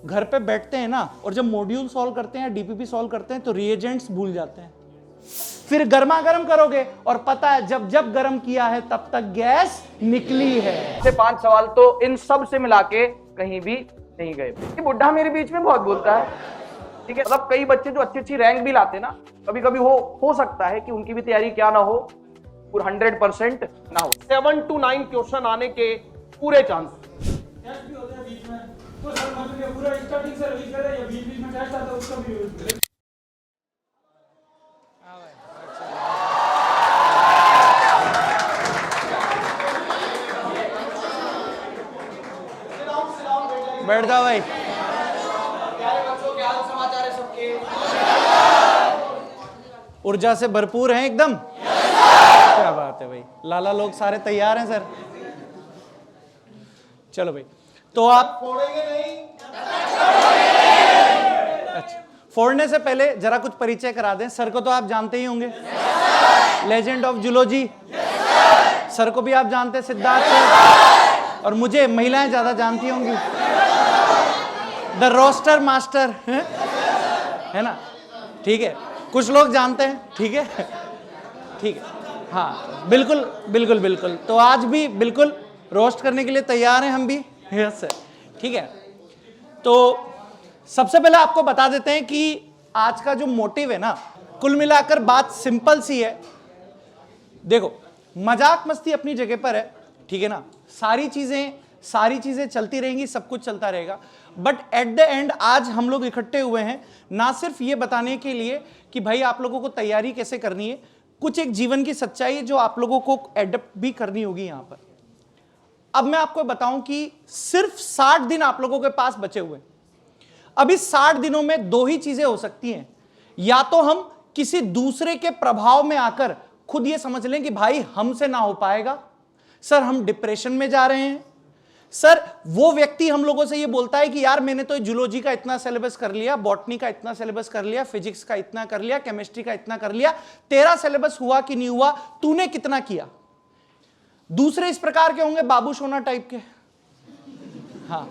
घर पे बैठते हैं ना और जब मॉड्यूल सॉल्व करते हैं, डीपीपी सॉल्व करते हैं तो रिएजेंट्स भूल जाते हैं। फिर गर्मा गर्म करोगे और पता है जब जब गर्म किया है तब तक गैस निकली है। से 5 सवाल तो इन सब से मिला के कहीं भी नहीं गए। ये बुढ़ा मेरे बीच में बहुत बोलता है, ठीक है। मतलब कई बच्चे जो अच्छी अच्छी रैंक भी लाते ना, कभी कभी हो सकता है कि उनकी भी तैयारी क्या ना हो, पूरा 100% ना हो। 7 to 9 क्वेश्चन आने के पूरे चांस। टेस्ट भी होते हैं बीच में, तो सर मतलब पूरा स्टार्टिंग से रिवीज करें या बीच बीच में टेस्ट आता है उसका भी रिवीज करें। बैठ जाओ भाई। ऊर्जा से भरपूर हैं एकदम। क्या बात है भाई, लाला लोग सारे तैयार हैं सर। चलो भाई, तो आप फोड़ेंगे नहीं? अच्छा, फोड़ने से पहले जरा कुछ परिचय करा दें। सर को तो आप जानते ही होंगे, लेजेंड ऑफ जूलॉजी। सर को भी आप जानते हैं, सिद्धार्थ सर। और मुझे महिलाएं ज्यादा जानती होंगी, द रोस्टर मास्टर है ना, ठीक है। कुछ लोग जानते हैं, ठीक है, ठीक है, हाँ बिल्कुल बिल्कुल बिल्कुल। तो आज भी बिल्कुल रोस्ट करने के लिए तैयार हैं हम भी, यस सर, ठीक है। तो सबसे पहले आपको बता देते हैं कि आज का जो मोटिव है ना, कुल मिलाकर बात सिंपल सी है। देखो, मजाक मस्ती अपनी जगह पर है, ठीक है ना, सारी चीजें चलती रहेंगी, सब कुछ चलता रहेगा। बट एट द एंड आज हम लोग इकट्ठे हुए हैं ना सिर्फ ये बताने के लिए कि भाई आप लोगों को तैयारी कैसे करनी है, कुछ एक जीवन की सच्चाई जो आप लोगों को एडप्ट भी करनी होगी यहां पर। अब मैं आपको बताऊं कि सिर्फ 60 दिन आप लोगों के पास बचे हुए। अब इस 60 दिनों में दो ही चीजें हो सकती हैं, या तो हम किसी दूसरे के प्रभाव में आकर खुद ये समझ लें कि भाई हमसे ना हो पाएगा, सर हम डिप्रेशन में जा रहे हैं। सर वो व्यक्ति हम लोगों से ये बोलता है कि यार मैंने तो जूलॉजी का इतना सिलेबस कर लिया, बॉटनी का इतना सिलेबस कर लिया, फिजिक्स का इतना कर लिया, केमिस्ट्री का इतना कर लिया, तेरा सिलेबस हुआ कि नहीं हुआ, तूने कितना किया। दूसरे इस प्रकार के होंगे, बाबू सोना टाइप के, हाँ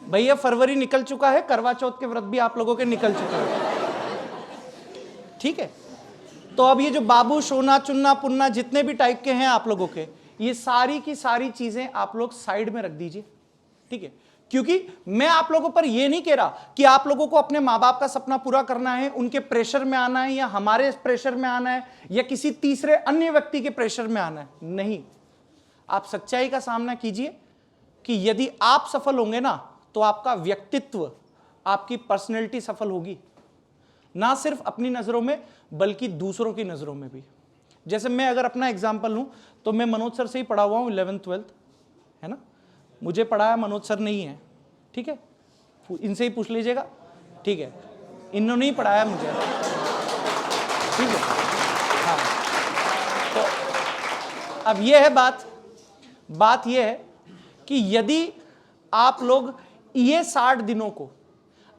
भैया फरवरी निकल चुका है, करवा चौथ के व्रत भी आप लोगों के निकल चुके हैं, ठीक है। तो अब ये जो बाबू सोना चुन्ना पुन्ना जितने भी टाइप के हैं आप लोगों के, ये सारी की सारी चीजें आप लोग साइड में रख दीजिए, ठीक है। क्योंकि मैं आप लोगों पर यह नहीं कह रहा कि आप लोगों को अपने माँ बाप का सपना पूरा करना है, उनके प्रेशर में आना है, या हमारे प्रेशर में आना है, या किसी तीसरे अन्य व्यक्ति के प्रेशर में आना है। नहीं, आप सच्चाई का सामना कीजिए कि यदि आप सफल होंगे ना तो आपका व्यक्तित्व, आपकी पर्सनैलिटी सफल होगी, ना सिर्फ अपनी नजरों में बल्कि दूसरों की नजरों में भी। जैसे मैं अगर अपना एग्जाम्पल लूं तो मैं मनोज सर से ही पढ़ा हुआ हूं 11th 12th, है ना, मुझे पढ़ाया मनोज सर नहीं है, ठीक है, इनसे ही पूछ लीजिएगा, ठीक है, इन्होंने ही पढ़ाया मुझे, ठीक है, हाँ। तो अब यह है बात यह है कि यदि आप लोग ये 60 दिनों को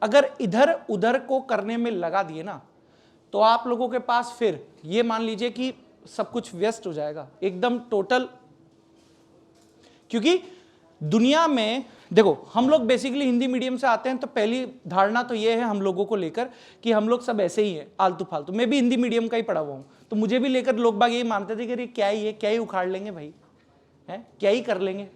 अगर इधर उधर को करने में लगा दिए ना, तो आप लोगों के पास फिर ये मान लीजिए कि सब कुछ व्यस्त हो जाएगा एकदम टोटल। क्योंकि दुनिया में देखो, हम लोग बेसिकली हिंदी मीडियम से आते हैं, तो पहली धारणा तो ये है हम लोगों को लेकर कि हम लोग सब ऐसे ही हैं, आलतू फालतू। मैं भी हिंदी मीडियम का ही पढ़ा हुआ हूं, तो मुझे भी लेकर लोग बाग यही मानते थे कि क्या ही उखाड़ लेंगे भाई, है क्या ही कर लेंगे।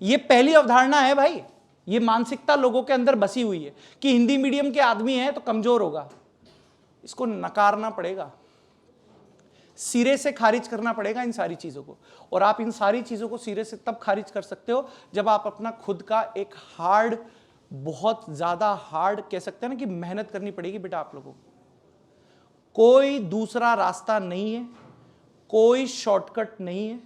ये पहली अवधारणा है भाई, ये मानसिकता लोगों के अंदर बसी हुई है कि हिंदी मीडियम के आदमी है तो कमजोर होगा। इसको नकारना पड़ेगा, सिरे से खारिज करना पड़ेगा इन सारी चीजों को। और आप इन सारी चीजों को सिरे से तब खारिज कर सकते हो जब आप अपना खुद का एक हार्ड, बहुत ज्यादा हार्ड कह सकते हैं ना, कि मेहनत करनी पड़ेगी बेटा आप लोगों को। कोई दूसरा रास्ता नहीं है, कोई शॉर्टकट नहीं है।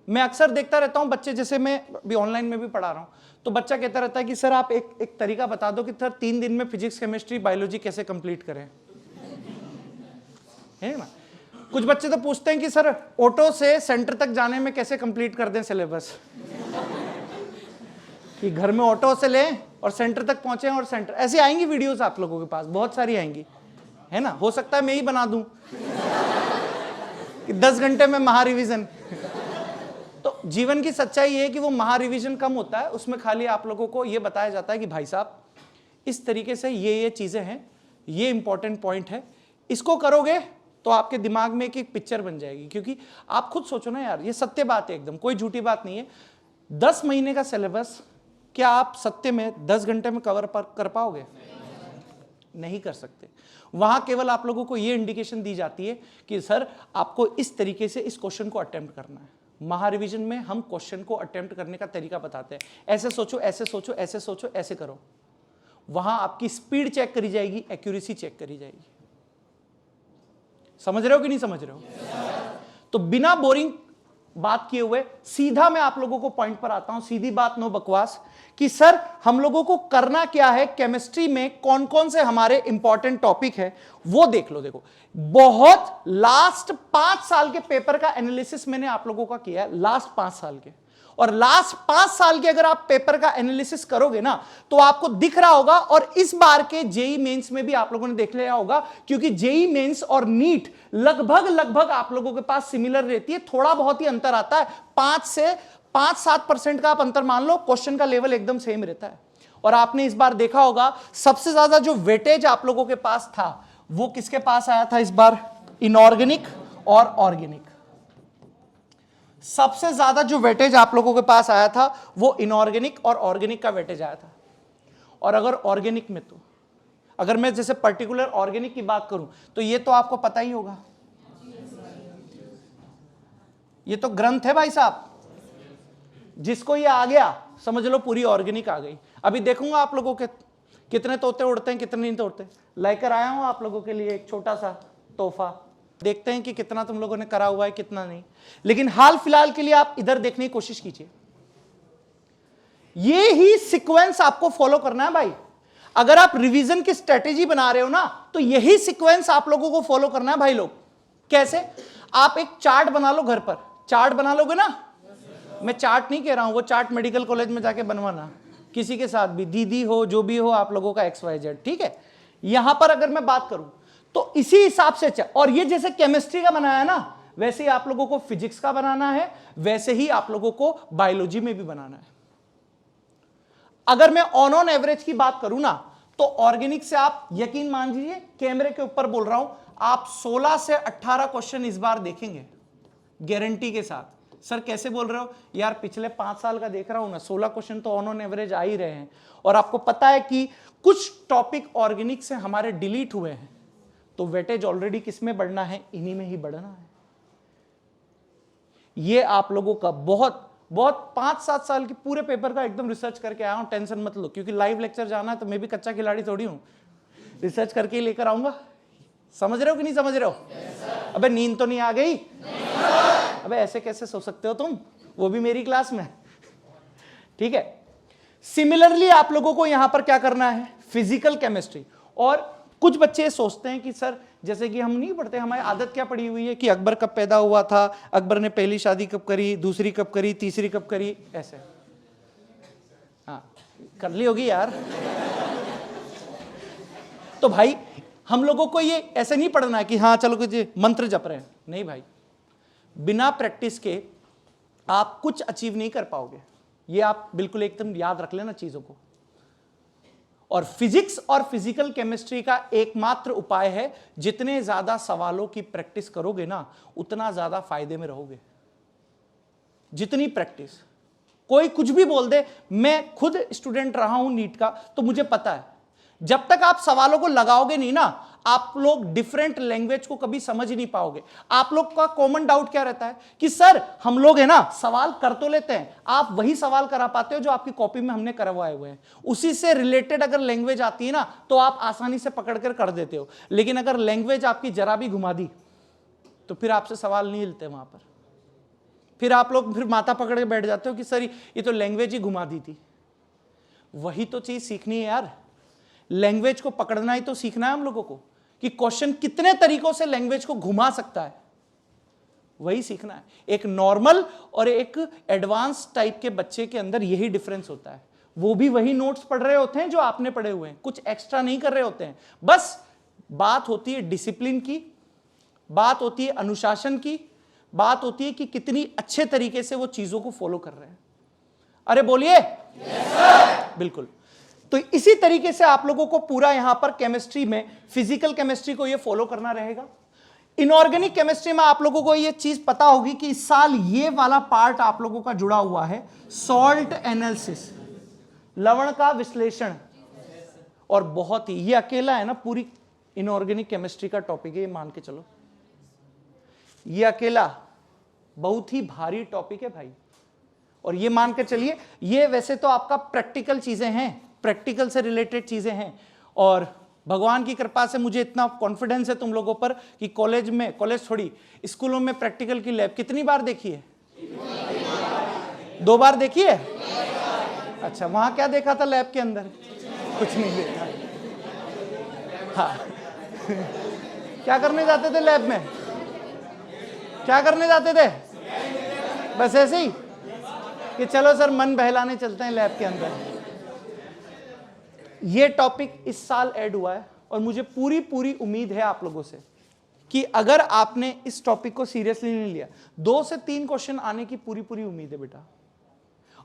मैं अक्सर देखता रहता हूं बच्चे, जैसे मैं भी ऑनलाइन में भी पढ़ा रहा हूं, तो बच्चा कहता रहता है कि सर आप एक तरीका बता दो कि सर 3 दिन में फिजिक्स केमिस्ट्री बायोलॉजी कैसे कंप्लीट करें, है ना। कुछ बच्चे तो पूछते हैं कि सर ऑटो से सेंटर तक जाने में कैसे कंप्लीट कर दें सिलेबस, कि घर में ऑटो से लें और सेंटर तक पहुंचे, और सेंटर ऐसी आएंगी वीडियोस आप लोगों के पास, बहुत सारी आएंगी, है ना। हो सकता है मैं ही बना दूं कि 10 घंटे में महा रिवीजन। तो जीवन की सच्चाई ये है कि वो महा रिवीजन कम होता है, उसमें खाली आप लोगों को ये बताया जाता है कि भाई साहब इस तरीके से ये चीजें हैं, ये इंपॉर्टेंट पॉइंट है, इसको करोगे तो आपके दिमाग में एक पिक्चर बन जाएगी। क्योंकि आप खुद सोचो ना यार, ये सत्य बात है, एकदम कोई झूठी बात नहीं है। 10 महीने का सिलेबस क्या आप सत्य में 10 घंटे में कवर कर पाओगे? नहीं कर सकते। वहां केवल आप लोगों को ये इंडिकेशन दी जाती है कि सर आपको इस तरीके से इस क्वेश्चन को अटेम्प्ट करना है। महारिविजन में हम क्वेश्चन को अटेम्प्ट करने का तरीका बताते हैं, ऐसे सोचो, ऐसे सोचो, ऐसे सोचो, ऐसे करो। वहां आपकी स्पीड चेक करी जाएगी, एक्यूरेसी चेक करी जाएगी। समझ रहे हो कि नहीं समझ रहे हो? तो बिना बोरिंग बात किए हुए सीधा मैं आप लोगों को पॉइंट पर आता हूं, सीधी बात, नो बकवास, कि सर हम लोगों को करना क्या है, केमिस्ट्री में कौन कौन से हमारे इंपॉर्टेंट टॉपिक है वो देख लो। देखो बहुत लास्ट 5 साल के पेपर का एनालिसिस मैंने आप लोगों का किया है, लास्ट 5 साल के, और लास्ट 5 साल के अगर आप पेपर का एनालिसिस करोगे ना तो आपको दिख रहा होगा। और इस बार के जेई मेंस में भी आप लोगों ने देख लिया होगा, क्योंकि जेई मेंस और नीट लगभग आप लोगों के पास सिमिलर रहती है, थोड़ा बहुत ही अंतर आता है, 5 से 5-7% का आप अंतर मान लो, क्वेश्चन का लेवल एकदम सेम रहता है। और आपने इस बार देखा होगा सबसे ज्यादा जो वेटेज आप लोगों के पास था वो किसके पास आया था इस बार? इनऑर्गेनिक और ऑर्गेनिक। सबसे ज्यादा जो वेटेज आप लोगों के पास आया था वो इनऑर्गेनिक और ऑर्गेनिक का वेटेज आया था। और अगर ऑर्गेनिक में तो अगर मैं जैसे पर्टिकुलर ऑर्गेनिक की बात करूं तो ये तो आपको पता ही होगा, ये तो ग्रंथ है भाई साहब, जिसको ये आ गया समझ लो पूरी ऑर्गेनिक आ गई। अभी देखूंगा आप लोगों के कितने तोते उड़ते हैं, कितने नहीं तोड़ते। लेकर आया हूं आप लोगों के लिए एक छोटा सा तोहफा, देखते हैं कि कितना तुम लोगों ने करा हुआ है, कितना नहीं। लेकिन हाल फिलहाल के लिए आप इधर देखने की कोशिश कीजिए, ये ही सीक्वेंस आपको फॉलो करना है भाई। अगर आप रिवीजन की स्ट्रेटेजी बना रहे हो ना तो यही सीक्वेंस आप लोगों को फॉलो करना है भाई लोग। कैसे? आप एक चार्ट बना लो, घर पर चार्ट बना लोगे ना, मैं चार्ट नहीं कह रहा हूं, वो चार्ट मेडिकल कॉलेज में जाके बनवाना, किसी के साथ भी, दीदी हो जो भी हो आप लोगों का XYZ, ठीक है। यहां पर अगर मैं बात करूं तो इसी हिसाब से और ये जैसे केमिस्ट्री का बनाया ना वैसे ही आप लोगों को फिजिक्स का बनाना है, वैसे ही आप लोगों को बायोलॉजी में भी बनाना है। अगर मैं ऑन एवरेज की बात करूं ना तो ऑर्गेनिक से आप यकीन मान लीजिए, कैमरे के ऊपर बोल रहा हूं, आप 16 से 18 क्वेश्चन इस बार देखेंगे गारंटी के साथ। सर कैसे बोल रहे हो? यार पिछले 5 साल का देख रहा हूं ना, 16 क्वेश्चन तो ऑन एवरेज आ ही रहे हैं। और आपको पता है कि कुछ टॉपिक ऑर्गेनिक से हमारे डिलीट हुए हैं, तो वेटेज ऑलरेडी किसमें बढ़ना है? इन्हीं में ही बढ़ना है। ये आप लोगों का बहुत 5-7 साल के पूरे पेपर का एकदम रिसर्च करके आया हूं, टेंशन मत लो, क्योंकि लाइव लेक्चर जाना है तो मैं भी कच्चा खिलाड़ी थोड़ी हूं, रिसर्च करके ही लेकर आऊंगा। समझ रहे हो कि नहीं समझ रहे हो? अबे नींद तो नहीं आ गई? अबे ऐसे कैसे सो सकते हो तुम, वो भी मेरी क्लास में, ठीक है। सिमिलरली आप लोगों को यहां पर क्या करना है? Physical chemistry. और कुछ बच्चे सोचते हैं कि सर जैसे कि हम नहीं पढ़ते, हमारी आदत क्या पड़ी हुई है कि अकबर कब पैदा हुआ था, अकबर ने पहली शादी कब करी, दूसरी कब करी, तीसरी कब करी, ऐसे। हाँ कर ली होगी यार। तो भाई हम लोगों को ये ऐसे नहीं पढ़ना है कि हाँ चलो कुछ मंत्र जप रहे हैं, नहीं भाई। बिना प्रैक्टिस के आप कुछ अचीव नहीं कर पाओगे, ये आप बिल्कुल एकदम याद रख लेना चीजों को। और फिजिक्स और फिजिकल केमिस्ट्री का एकमात्र उपाय है, जितने ज्यादा सवालों की प्रैक्टिस करोगे ना उतना ज्यादा फायदे में रहोगे। जितनी प्रैक्टिस, कोई कुछ भी बोल दे, मैं खुद स्टूडेंट रहा हूं नीट का, तो मुझे पता है जब तक आप सवालों को लगाओगे नहीं ना, आप लोग डिफरेंट लैंग्वेज को कभी समझ ही नहीं पाओगे। आप लोग का कॉमन डाउट क्या रहता है कि सर हम लोग है ना सवाल कर तो लेते हैं, आप वही सवाल करा पाते हो जो आपकी कॉपी में हमने करवाए हुए हैं, उसी से रिलेटेड अगर लैंग्वेज आती है ना तो आप आसानी से पकड़ कर देते हो। लेकिन अगर लैंग्वेज आपकी जरा भी घुमा दी तो फिर आपसे सवाल नहीं हिलते वहां पर, फिर आप लोग फिर माथा पकड़ के बैठ जाते हो कि सर ये तो लैंग्वेज ही घुमा दी थी। वही तो चीज सीखनी है यार, लैंग्वेज को पकड़ना ही तो सीखना है हम लोगों को कि क्वेश्चन कितने तरीकों से लैंग्वेज को घुमा सकता है, वही सीखना है। एक नॉर्मल और एक एडवांस टाइप के बच्चे के अंदर यही डिफरेंस होता है। वो भी वही नोट्स पढ़ रहे होते हैं जो आपने पढ़े हुए हैं, कुछ एक्स्ट्रा नहीं कर रहे होते हैं। बस बात होती है डिसिप्लिन की, बात होती है अनुशासन की, बात होती है कि कितनी अच्छे तरीके से वो चीजों को फॉलो कर रहे हैं। अरे बोलिए बिल्कुल। तो इसी तरीके से आप लोगों को पूरा यहां पर केमिस्ट्री में, फिजिकल केमिस्ट्री को ये फॉलो करना रहेगा। इनऑर्गेनिक केमिस्ट्री में आप लोगों को ये चीज पता होगी कि इस साल ये वाला पार्ट आप लोगों का जुड़ा हुआ है, सॉल्ट एनालिसिस, लवण का विश्लेषण। और बहुत ही ये अकेला है ना पूरी इनऑर्गेनिक केमिस्ट्री का टॉपिक है, ये मान के चलो, ये अकेला बहुत ही भारी टॉपिक है भाई। और ये मान के चलिए, ये वैसे तो आपका प्रैक्टिकल चीजें हैं, प्रैक्टिकल से रिलेटेड चीजें हैं। और भगवान की कृपा से मुझे इतना कॉन्फिडेंस है तुम लोगों पर कि कॉलेज थोड़ी, स्कूलों में प्रैक्टिकल की लैब कितनी बार देखी है? 2 बार देखी है? अच्छा, वहां क्या देखा था लैब के अंदर? कुछ नहीं देखा। हाँ क्या करने जाते थे लैब में? क्या करने जाते थे? बस ऐसे ही कि चलो सर मन बहलाने चलते हैं लैब के अंदर। ये टॉपिक इस साल ऐड हुआ है और मुझे पूरी उम्मीद है आप लोगों से कि अगर आपने इस टॉपिक को सीरियसली नहीं लिया, 2 से 3 क्वेश्चन आने की पूरी उम्मीद है बेटा।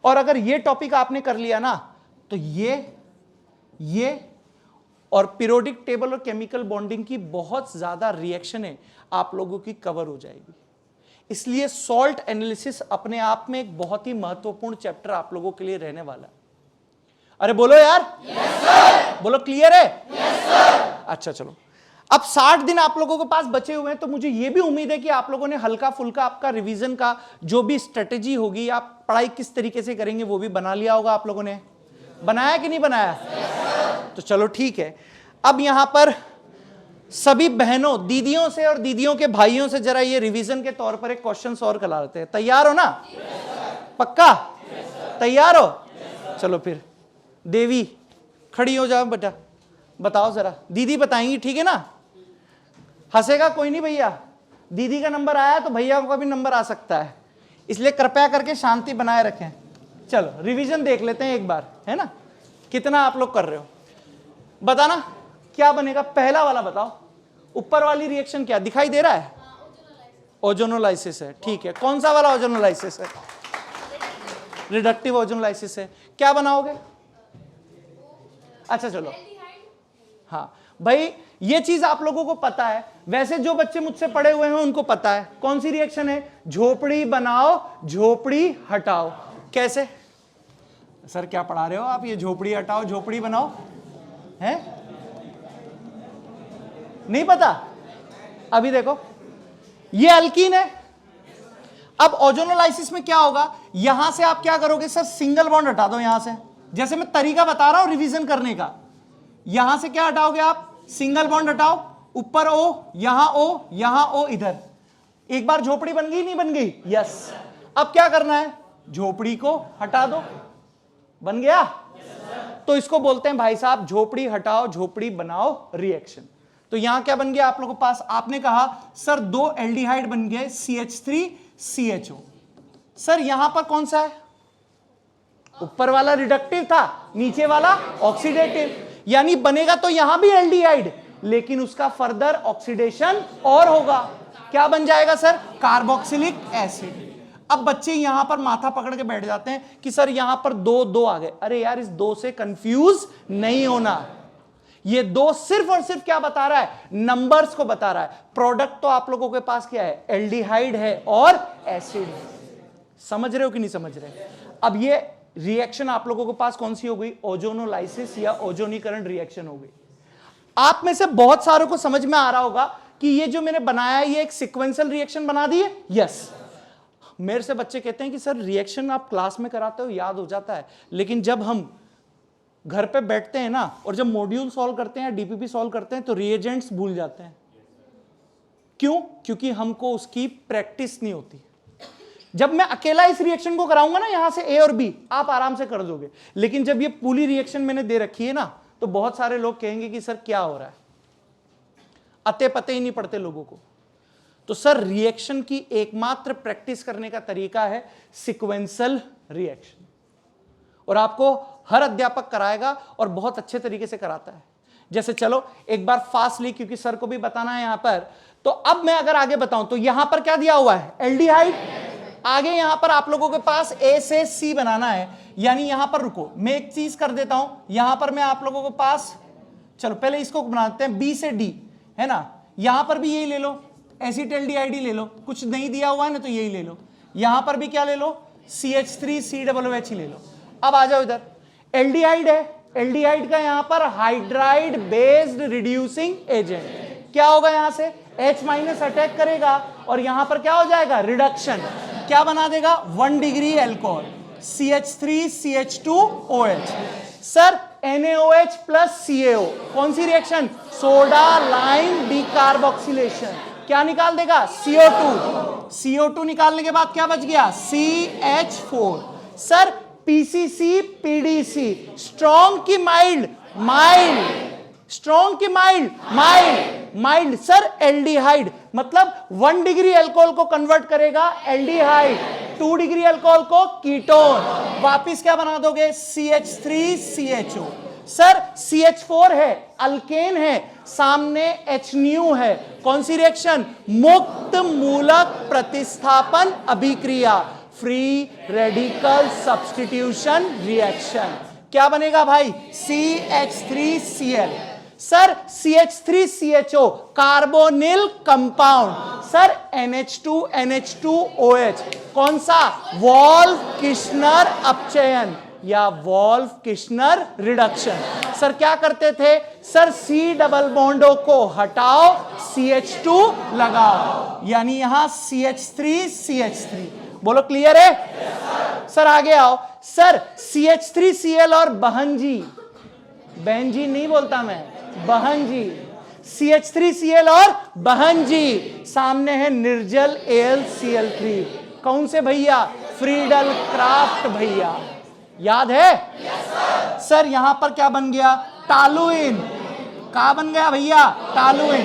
और अगर ये टॉपिक आपने कर लिया ना, तो ये और पीरियोडिक टेबल और केमिकल बॉन्डिंग की बहुत ज्यादा रिएक्शनें आप लोगों की कवर हो जाएगी। इसलिए सॉल्ट एनालिसिस अपने आप में एक बहुत ही महत्वपूर्ण चैप्टर आप लोगों के लिए रहने वाला है। अरे बोलो यार, yes, sir! बोलो क्लियर है? yes, sir! अच्छा चलो, अब 60 दिन आप लोगों के पास बचे हुए हैं, तो मुझे यह भी उम्मीद है कि आप लोगों ने हल्का फुल्का आपका रिवीजन का जो भी स्ट्रेटेजी होगी, आप पढ़ाई किस तरीके से करेंगे वो भी बना लिया होगा। आप लोगों ने बनाया कि नहीं बनाया? yes, तो चलो ठीक है। अब यहां पर सभी बहनों, दीदियों से और दीदियों के भाइयों से जरा ये रिवीजन के तौर पर एक क्वेश्चन सॉल्व करा लेते हैं। तैयार हो ना? yes, पक्का? yes, तैयार हो? yes, चलो फिर देवी खड़ी हो जाओ बेटा, बताओ जरा। दीदी बताएंगी, ठीक है ना? हंसेगा कोई नहीं भैया। दीदी का नंबर आया तो भैया का भी नंबर आ सकता है, इसलिए कृपया करके शांति बनाए रखें। चलो रिवीजन देख लेते हैं एक बार, है ना? कितना आप लोग कर रहे हो बताना क्या बनेगा। पहला वाला बताओ, ऊपर वाली रिएक्शन क्या दिखाई दे रहा है? ओजोनोलाइसिस है, ठीक है। कौन सा वाला ओजोनोलाइसिस है? रिडक्टिव ओजोनोलाइसिस है। क्या बनाओगे? अच्छा चलो, हाँ भाई ये चीज आप लोगों को पता है। वैसे जो बच्चे मुझसे पढ़े हुए हैं उनको पता है कौन सी रिएक्शन है। झोपड़ी बनाओ, झोपड़ी हटाओ। कैसे सर क्या पढ़ा रहे हो आप? ये झोपड़ी हटाओ, झोपड़ी बनाओ है? नहीं पता? अभी देखो, ये अल्कीन है। अब ओजोनोलाइसिस में क्या होगा, यहां से आप क्या करोगे सर? सिंगल बॉन्ड हटा दो यहां से। जैसे मैं तरीका बता रहा हूं रिवीजन करने का, यहां से क्या हटाओगे आप? सिंगल बॉन्ड हटाओ, ऊपर ओ, यहां ओ, यहां ओ, इधर। एक बार झोपड़ी बन गई, नहीं बन गई? यस। अब क्या करना है? झोपड़ी को हटा दो। बन गया? तो इसको बोलते हैं भाई साहब झोपड़ी हटाओ झोपड़ी बनाओ रिएक्शन। तो यहां क्या बन गया आप लोगों के पास? आपने कहा सर 2 एल्डिहाइड बन गए, CH3 CHO। सर यहां पर कौन सा है? ऊपर वाला रिडक्टिव था, नीचे वाला ऑक्सीडेटिव। यानी बनेगा तो यहां भी एल्डिहाइड, लेकिन उसका फर्दर ऑक्सीडेशन और होगा। क्या बन जाएगा सर? Carboxylic acid. अब बच्चे यहां पर माथा पकड़ के बैठ जाते हैं कि सर यहां पर 2 आ गए। अरे यार इस 2 से कंफ्यूज नहीं होना। ये 2 सिर्फ और सिर्फ क्या बता रहा है? नंबर्स को बता रहा है। प्रोडक्ट तो आप लोगों के पास क्या है? एल्डिहाइड है और एसिड है। समझ रहे हो कि नहीं समझ रहे? अब ये रिएक्शन आप लोगों के पास कौन सी हो गई? ओजोनोलाइसिस या ओजोनीकरण रिएक्शन हो गई। आप में से बहुत सारों को समझ में आ रहा होगा कि ये जो मैंने बनाया ये एक सीक्वेंशियल रिएक्शन बना दी है। यस। मेरे से बच्चे कहते हैं कि सर रिएक्शन आप क्लास में कराते हो याद हो जाता है, लेकिन जब हम घर पे बैठते हैं ना और जब मॉड्यूल सॉल्व करते हैं, डीपीपी सॉल्व करते हैं तो रिएजेंट्स भूल जाते हैं। क्यों? क्योंकि हमको उसकी प्रैक्टिस नहीं होती। जब मैं अकेला इस रिएक्शन को कराऊंगा ना, यहां से ए और बी आप आराम से कर दोगे, लेकिन जब ये पूरी रिएक्शन मैंने दे रखी है ना, तो बहुत सारे लोग कहेंगे कि सर क्या हो रहा है, अते पते ही नहीं पड़ते लोगों को। तो सर रिएक्शन की एकमात्र प्रैक्टिस करने का तरीका है सीक्वेंशियल रिएक्शन, और आपको हर अध्यापक कराएगा और बहुत अच्छे तरीके से कराता है। जैसे चलो एक बार फास्टली, क्योंकि सर को भी बताना है यहां पर। तो अब मैं अगर आगे बताऊं तो यहां पर क्या दिया हुआ है, एल्डिहाइड। आगे यहां पर आप लोगों के पास ए से सी बनाना है, यानी यहां पर रुको मैं एक चीज कर देता हूं, यहां पर मैं आप लोगों के पास, चलो पहले इसको बनाते हैं बी से डी, है ना। यहां पर भी यही ले लो, एसिटल्डिहाइड ले लो, कुछ नहीं दिया हुआ है ना तो यही ले लो। यहां पर भी क्या ले लो, CH3COOH ही ले लो। अब आ जाओ इधर, एल्डिहाइड है, एल्डिहाइड का यहां पर हाइड्राइड बेस्ड रिड्यूसिंग एजेंट, क्या होगा यहां से H माइनस अटैक करेगा और यहां पर क्या हो जाएगा, रिडक्शन, क्या बना देगा 1 degree alcohol, CH3CH2OH। Sir NaOH plus CaO, कौन सी रिएक्शन, सोडा लाइम डीकार्बोक्सिलेशन, क्या निकाल देगा CO2, CO2 निकालने के बाद क्या बच गया CH4। Sir PCC PDC, strong की माइल्ड, माइल्ड, स्ट्रॉन्ग की mild, mild, mild. Sir aldehyde मतलब 1 डिग्री अल्कोहल को कन्वर्ट करेगा एल्डिहाइड, 2 डिग्री अल्कोहल को कीटोन, वापिस क्या बना दोगे CH3CHO। सर CH4 है, अल्केन है, सामने HNu है, कौन सी रिएक्शन, मुक्त मूलक प्रतिस्थापन अभिक्रिया, फ्री रेडिकल सब्स्टिट्यूशन रिएक्शन, क्या बनेगा भाई CH3Cl। Sir CH3CHO carbonyl compound, sir NH2NH2OH, कौन सा, वॉल्फ किश्नर अपचयन या वॉल्फ किश्नर रिडक्शन। सर क्या करते थे, सर C डबल बॉन्डों को हटाओ, CH2 लगाओ, यानी यहां CH3CH3, बोलो क्लियर है। सर आगे आओ, सर CH3Cl और बहनजी, बहनजी नहीं बोलता मैं, बहनजी, CH3Cl और बहनजी, सामने है निर्जल AlCl3, कौन से भैया, फ्रीडल क्राफ्ट भैया, याद है। सर यहां पर क्या बन गया, टालुइन, क्या बन गया भैया, टालुइन।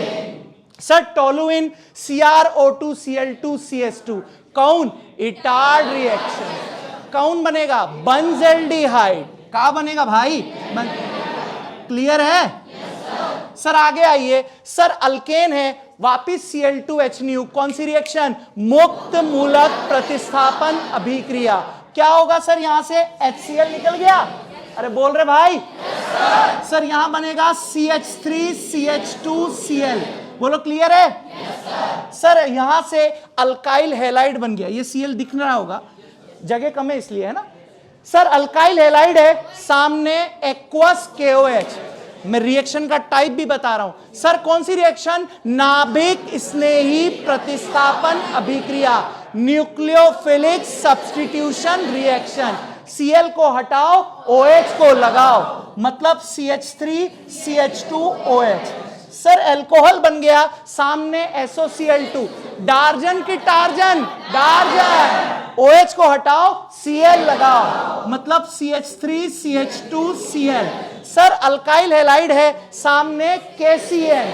सर टोलुइन CrO2Cl2CH2, कौन, इटार्ड रिएक्शन, कौन बनेगा, बंजेल्डिहाइड, क्या बनेगा भाई, क्लियर है। सर आगे आइए, सर अल्केन है, वापिस Cl2HNu, कौन सी रिएक्शन, मुक्त मूलक प्रतिस्थापन अभिक्रिया, क्या होगा सर यहां से HCl निकल गया, अरे बोल रहे भाई। सर यहां बनेगा CH3CH2Cl, बोलो क्लियर है। सर यहां से अल्काइल हैलाइड बन गया, ये Cl दिख रहा होगा, जगह कम है इसलिए, है ना। सर अल्काइल हैलाइड है, सामने एक्वस KOH, मैं रिएक्शन का टाइप भी बता रहा हूं। सर कौन सी रिएक्शन, नाभिक स्नेही प्रतिस्थापन अभिक्रिया, न्यूक्लियोफिलिक सब्स्टिट्यूशन रिएक्शन, Cl को हटाओ OH को लगाओ, मतलब CH3CH2OH। सर अल्कोहल बन गया, सामने SOCl2, डार्जन की टार्जन, डार्जन, OH को हटाओ Cl लगाओ, मतलब CH3CH2Cl। सर अल्काइल हैलाइड है, सामने KCN,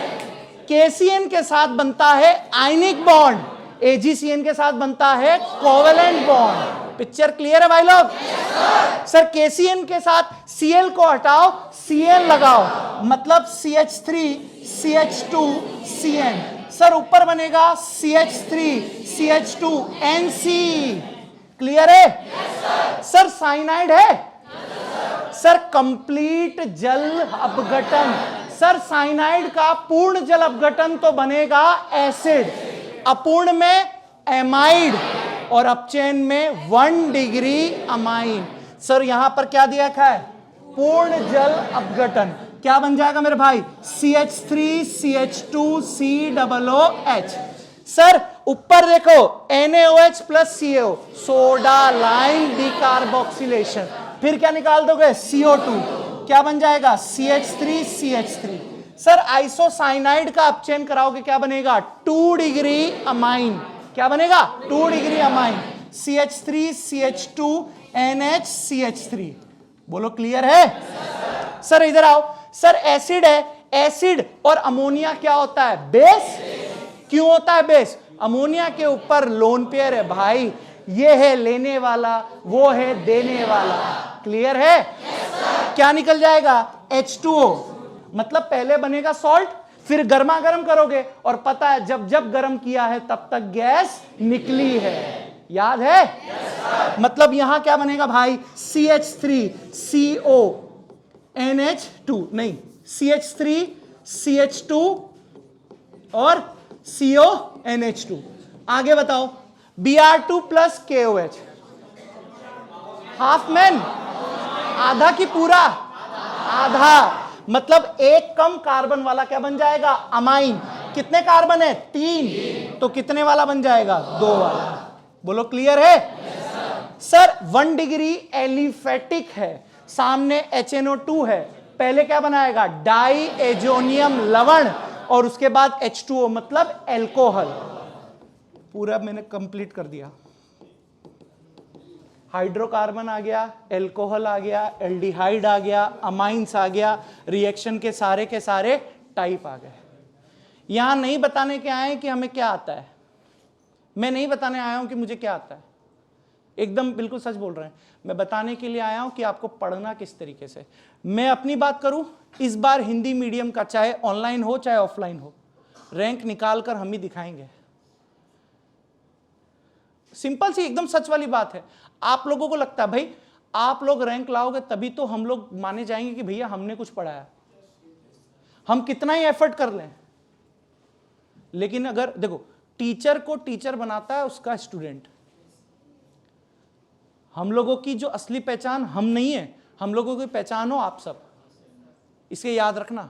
KCN के साथ बनता है आयनिक बॉन्ड, AgCN के साथ बनता है कोवेलेंट बॉन्ड, पिक्चर क्लियर है भाई लोग। सर KCN के साथ Cl को हटाओ Cl लगाओ, मतलब CH3CH2CN। सर ऊपर बनेगा CH3CH2NC, क्लियर है। सर साइनाइड है, सर कंप्लीट जल अपघटन, सर साइनाइड का पूर्ण जल अपघटन तो बनेगा एसिड, अपूर्ण में एमाइड और अपचयन में 1 डिग्री अमाइन। सर यहां पर क्या दिया है, पूर्ण जल अपघटन, क्या बन जाएगा मेरे भाई CH3CH2COOH। सर ऊपर देखो NaOH plus CaO, soda lime decarboxylation, फिर क्या निकाल दोगे CO2, क्या बन जाएगा CH3CH3। सर आइसोसाइनाइड का अपचयन कराओगे, क्या बनेगा 2 डिग्री अमाइन, क्या बनेगा 2 डिग्री अमाइन, CH3CH2NHCH3, बोलो क्लियर है। सर इधर आओ, सर एसिड है, एसिड और अमोनिया क्या होता है, बेस, क्यों होता है बेस, अमोनिया के ऊपर लोन पेयर है भाई, ये है लेने वाला, वो है देने वाला, क्लियर है। क्या निकल जाएगा H2O, मतलब पहले बनेगा सॉल्ट, फिर गर्मा गर्म करोगे, और पता है जब जब गर्म किया है तब तक गैस निकली है, याद है? मतलब यहां क्या बनेगा भाई? CH3CO NH2, नहीं CH3 CH2 और CONH2। आगे बताओ, Br2 plus KOH, half man, आधा की पूरा? आधा। मतलब एक कम कार्बन वाला क्या बन जाएगा? अमाइन। कितने कार्बन है? 3, तो कितने वाला बन जाएगा? 2 वाला। बोलो क्लियर है? सर 1 डिग्री एलिफेटिक है, सामने HNO2 है, पहले क्या बनाएगा? डाई एजोनियम लवण, और उसके बाद H2O मतलब एल्कोहल। पूरा मैंने कंप्लीट कर दिया। हाइड्रोकार्बन आ गया, एल्कोहल आ गया, एल्डिहाइड आ गया, अमाइंस आ गया, रिएक्शन के सारे टाइप आ गए। यहां नहीं बताने के आए कि हमें क्या आता है, मैं नहीं बताने आया हूं कि मुझे क्या आता है, एकदम बिल्कुल सच बोल रहे हैं। मैं बताने के लिए आया हूं कि आपको पढ़ना किस तरीके से। मैं अपनी बात करूं, इस बार हिंदी मीडियम का चाहे ऑनलाइन हो चाहे ऑफलाइन हो, रैंक निकाल कर हम ही दिखाएंगे। सिंपल सी एकदम सच वाली बात है। आप लोगों को लगता है भाई आप लोग रैंक लाओगे तभी तो हम लोग माने जाएंगे कि भैया हमने कुछ पढ़ाया, हम कितना ही एफर्ट कर लें, लेकिन अगर देखो टीचर को टीचर बनाता है उसका स्टूडेंट। हम लोगों की जो असली पहचान हम नहीं है, हम लोगों की पहचान हो आप सब, इसे याद रखना।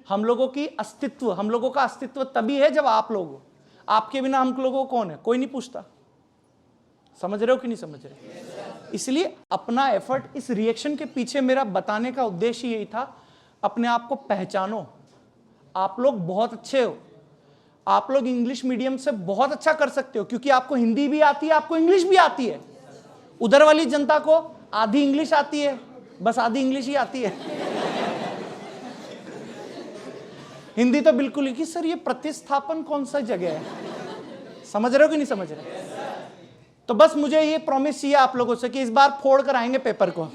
हम लोगों की अस्तित्व, हम लोगों का अस्तित्व तभी है जब आप लोग हो। आपके बिना हम लोगों को कौन है? कोई नहीं पूछता। समझ रहे हो कि नहीं समझ रहे? इसलिए अपना एफर्ट, इस रिएक्शन के पीछे मेरा बताने का उद्देश्य यही था, अपने आप को पहचानो। आप लोग बहुत अच्छे हो, आप लोग इंग्लिश मीडियम से बहुत अच्छा कर सकते हो, क्योंकि आपको हिंदी भी आती है, आपको इंग्लिश भी आती है। उधर वाली जनता को आधी इंग्लिश आती है, बस आधी इंग्लिश ही आती है। हिंदी तो बिल्कुल ही कि सर ये प्रतिस्थापन कौन सा जगह है, समझ रहे हो कि नहीं समझ रहे? तो बस मुझे ये प्रॉमिस चाहिए आप लोगों से कि इस बार फोड़ कर आएंगे पेपर को।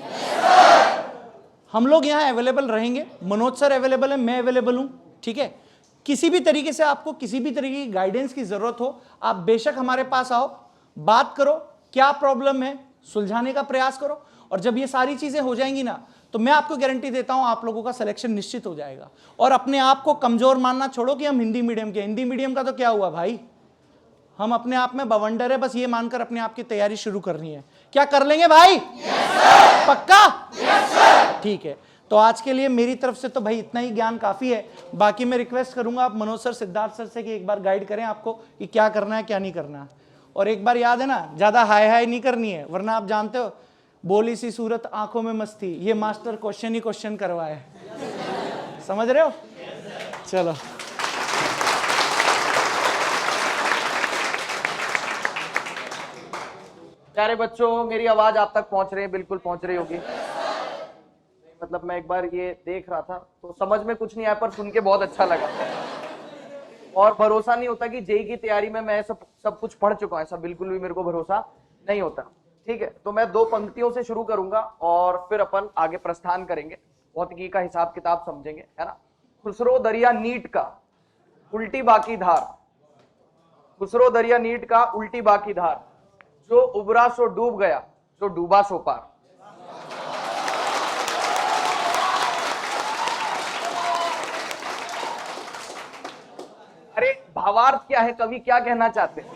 हम लोग यहाँ अवेलेबल रहेंगे, मनोज सर अवेलेबल है, मैं अवेलेबल हूँ, ठीक है? किसी भी तरीके से आपको किसी भी तरीके की गाइडेंस की जरूरत हो, आप बेशक हमारे पास आओ, बात करो, क्या प्रॉब्लम है सुलझाने का प्रयास करो। और जब ये सारी चीजें हो जाएंगी ना, तो मैं आपको गारंटी देता हूं आप लोगों का सिलेक्शन निश्चित हो जाएगा। और अपने आप को कमजोर मानना छोड़ो कि हम हिंदी मीडियम के, हिंदी मीडियम का तो क्या हुआ भाई, हम अपने आप में बवंडर है, बस ये मानकर अपने आप की तैयारी शुरू करनी है। क्या कर लेंगे भाई? yes, पक्का? yes, ठीक है। तो आज के लिए मेरी तरफ से तो भाई इतना ही ज्ञान काफी है। बाकी मैं रिक्वेस्ट करूंगा आप मनोज सर, सिद्धार्थ सर से कि एक बार गाइड करें आपको कि क्या करना है क्या नहीं करना है। और एक बार याद है ना, ज्यादा हाय हाय नहीं करनी है, वरना आप जानते हो बोली सी सूरत आंखों में मस्ती, ये मास्टर क्वेश्चन ही क्वेश्चन करवाए। समझ रहे हो? चलो प्यारे बच्चों, मेरी आवाज आप तक पहुंच रही है? बिल्कुल पहुंच रही होगी। मतलब मैं एक बार ये देख रहा था तो समझ में कुछ नहीं आया, पर सुन के बहुत अच्छा लगा। और भरोसा नहीं होता कि जेई की तैयारी में मैं सब कुछ पढ़ चुका हूं, ऐसा बिल्कुल भी मेरे को भरोसा नहीं होता। ठीक है, तो मैं 2 पंक्तियों से शुरू करूंगा और फिर अपन आगे प्रस्थान करेंगे, भौतिकी का हिसाब किताब समझेंगे, है ना। खुसरो दरिया नीट का उल्टी बाकी धार, खुसरो दरिया नीट का उल्टी बाकी धार, जो उबरा सो डूब गया, जो डूबा सो पार। अरे भावार्थ क्या है, कवि क्या कहना चाहते हैं?